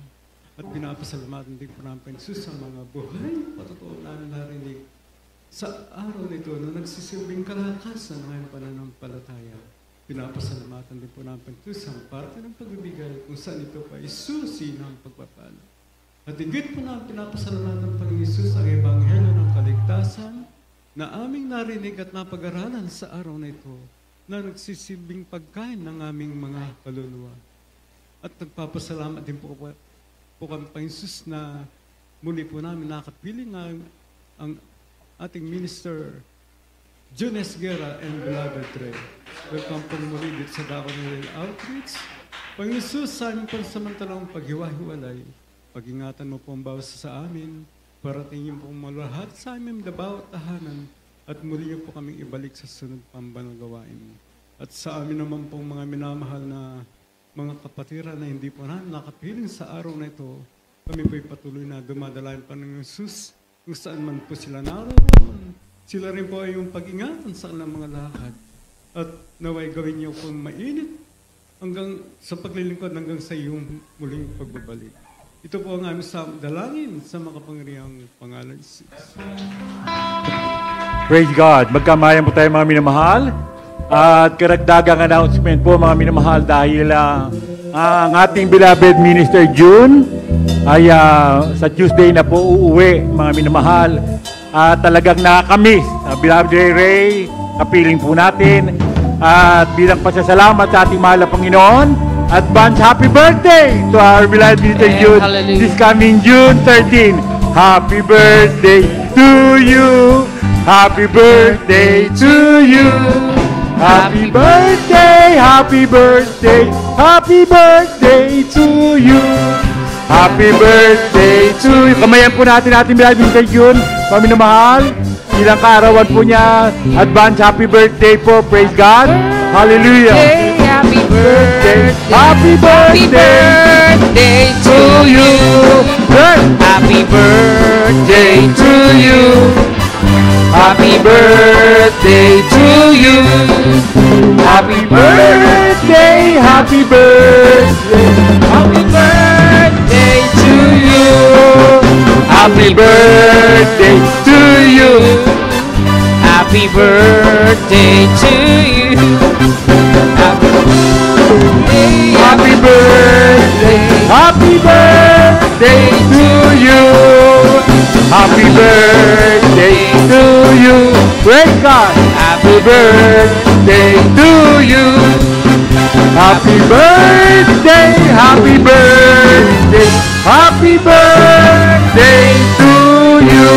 at pinapasalamatan din po namin sa mga buhay. Patotoo na narinig sa araw nito na nagsisilbing kalakasan ng ngayong pananampalataya. Pinapasalamatan din po namin sa parte ng pagbibigay kung saan ito pa isusi ng pagpapala. At higit po namin pinapasalamatan ng Panginoon Isus ang Ebanghelyo ng kaligtasan na aming narinig at napag-aralan sa araw na ito na nagsisilbing pagkain ng aming mga kaluluwa. At nagpapasalamat din po kami Panginoon Isus na muli po namin nakapiling ang ating Minister Jones Guerra and beloved Trey. Welcome po muli dito sa Davao Nilay Outreach. Panginoon Jesus, sa aming pansamantalang paghiwa-hiwalay, pag-ingatan mo po ang bawat sa amin, paratingin po malahat sa aming bawat tahanan, at muli niyo po kaming ibalik sa sunod pambanal gawain. At sa amin naman pong mga minamahal na mga kapatiran na hindi po namin nakapiling sa araw na ito, kami po'y patuloy na dumadalayan pa ng Jesus, kung saan man po sila naroon. Sila rin po ay yung pag-ingatan sa kanilang mga lakad. At naway gawin niyo po mainit hanggang sa paglilingkod hanggang sa iyong muling pagbabalik. Ito po ang aming dalangin sa makapangyarihang pangalan. Praise God. Magkamayan po tayo, mga minamahal. At karagdagang announcement po, mga minamahal, dahil ang ating beloved Minister June ay sa Tuesday na po uuwi, mga minamahal. Talagang nakakamiss. Beloved Ray, kapiling po natin. At bilang pasasalamat sa ating mahal na Panginoon, advance happy birthday to our beloved Minister June this coming June 13. Happy birthday to you. Happy birthday to you. Happy birthday, happy birthday, happy birthday to you. Happy birthday to you. Kamayan po natin beloved Minister June, mga minamahal. Ilang kaarawan po niya. Advance happy birthday po. Praise God. Hallelujah. Happy birthday. Happy birthday to you. Happy birthday to you. Happy birthday to you. Happy birthday, happy birthday, Happy birthday to you. happy birthday to you. Happy birthday to you. Happy birthday, happy birthday to you. Happy birthday to you. Praise God. Happy birthday to you. Happy birthday, happy birthday, happy birthday to you.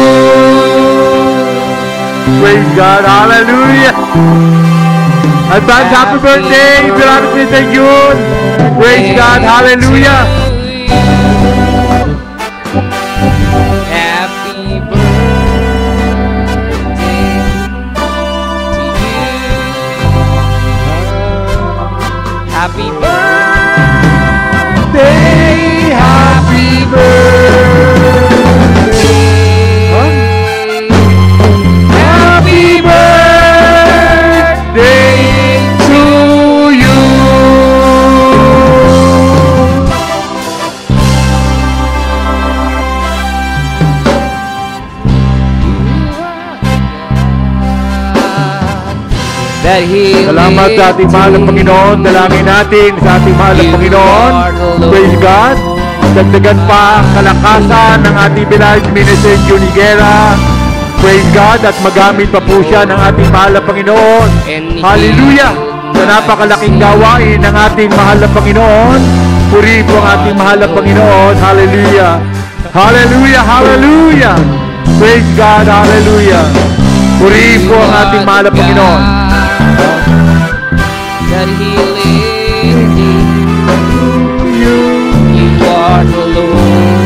Praise God, hallelujah. Advance happy birthday, beloved Mr. June. Praise God, hallelujah. Happy birthday to you. that He Salamat sa ating mahal na Panginoon. Dalangin natin sa ating mahal na Panginoon. Praise God. Dagdagan pa ang kalakasan ng ating beloved Minister Juni Guerra. Praise God. At magamit pa po siya ng ating mahal na Panginoon. Hallelujah. Sa napakalaking gawain ng ating mahal na Panginoon. Puri po ang ating mahal na Panginoon. Hallelujah. Hallelujah. Hallelujah. Praise God. Hallelujah. Puri po ang ating mahal na Panginoon. That He leads you. You are the Lord,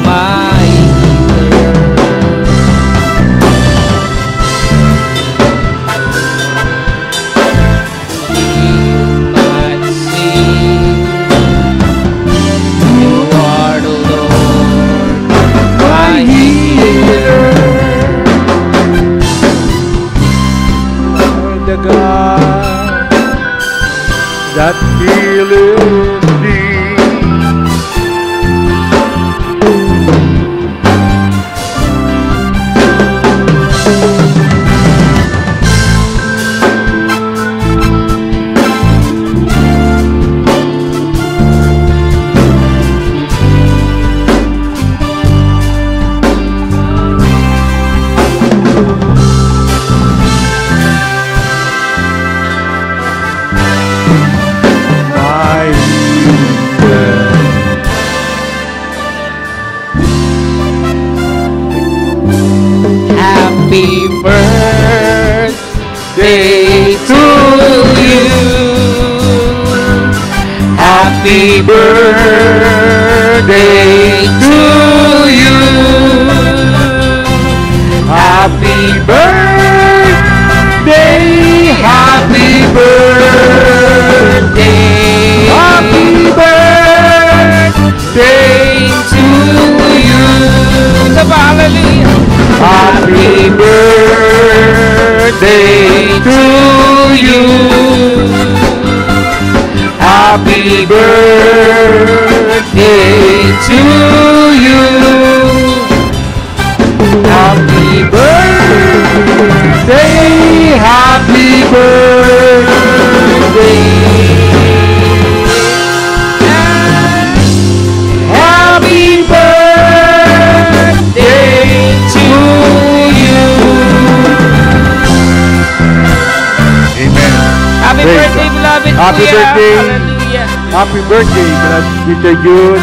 my healer. Heal my sin. You are the Lord, my healer. The God that healeth thee. Happy birthday to you. Happy birthday to you. Happy birthday, happy birthday, happy birthday to you. Hallelujah. Happy birthday to you. Happy birthday to you. Happy birthday, happy birthday. Happy birthday to you. Amen. Happy Praise birthday, God. beloved Happy Kuya. birthday. Hallelujah. Happy birthday, Brother Peter June.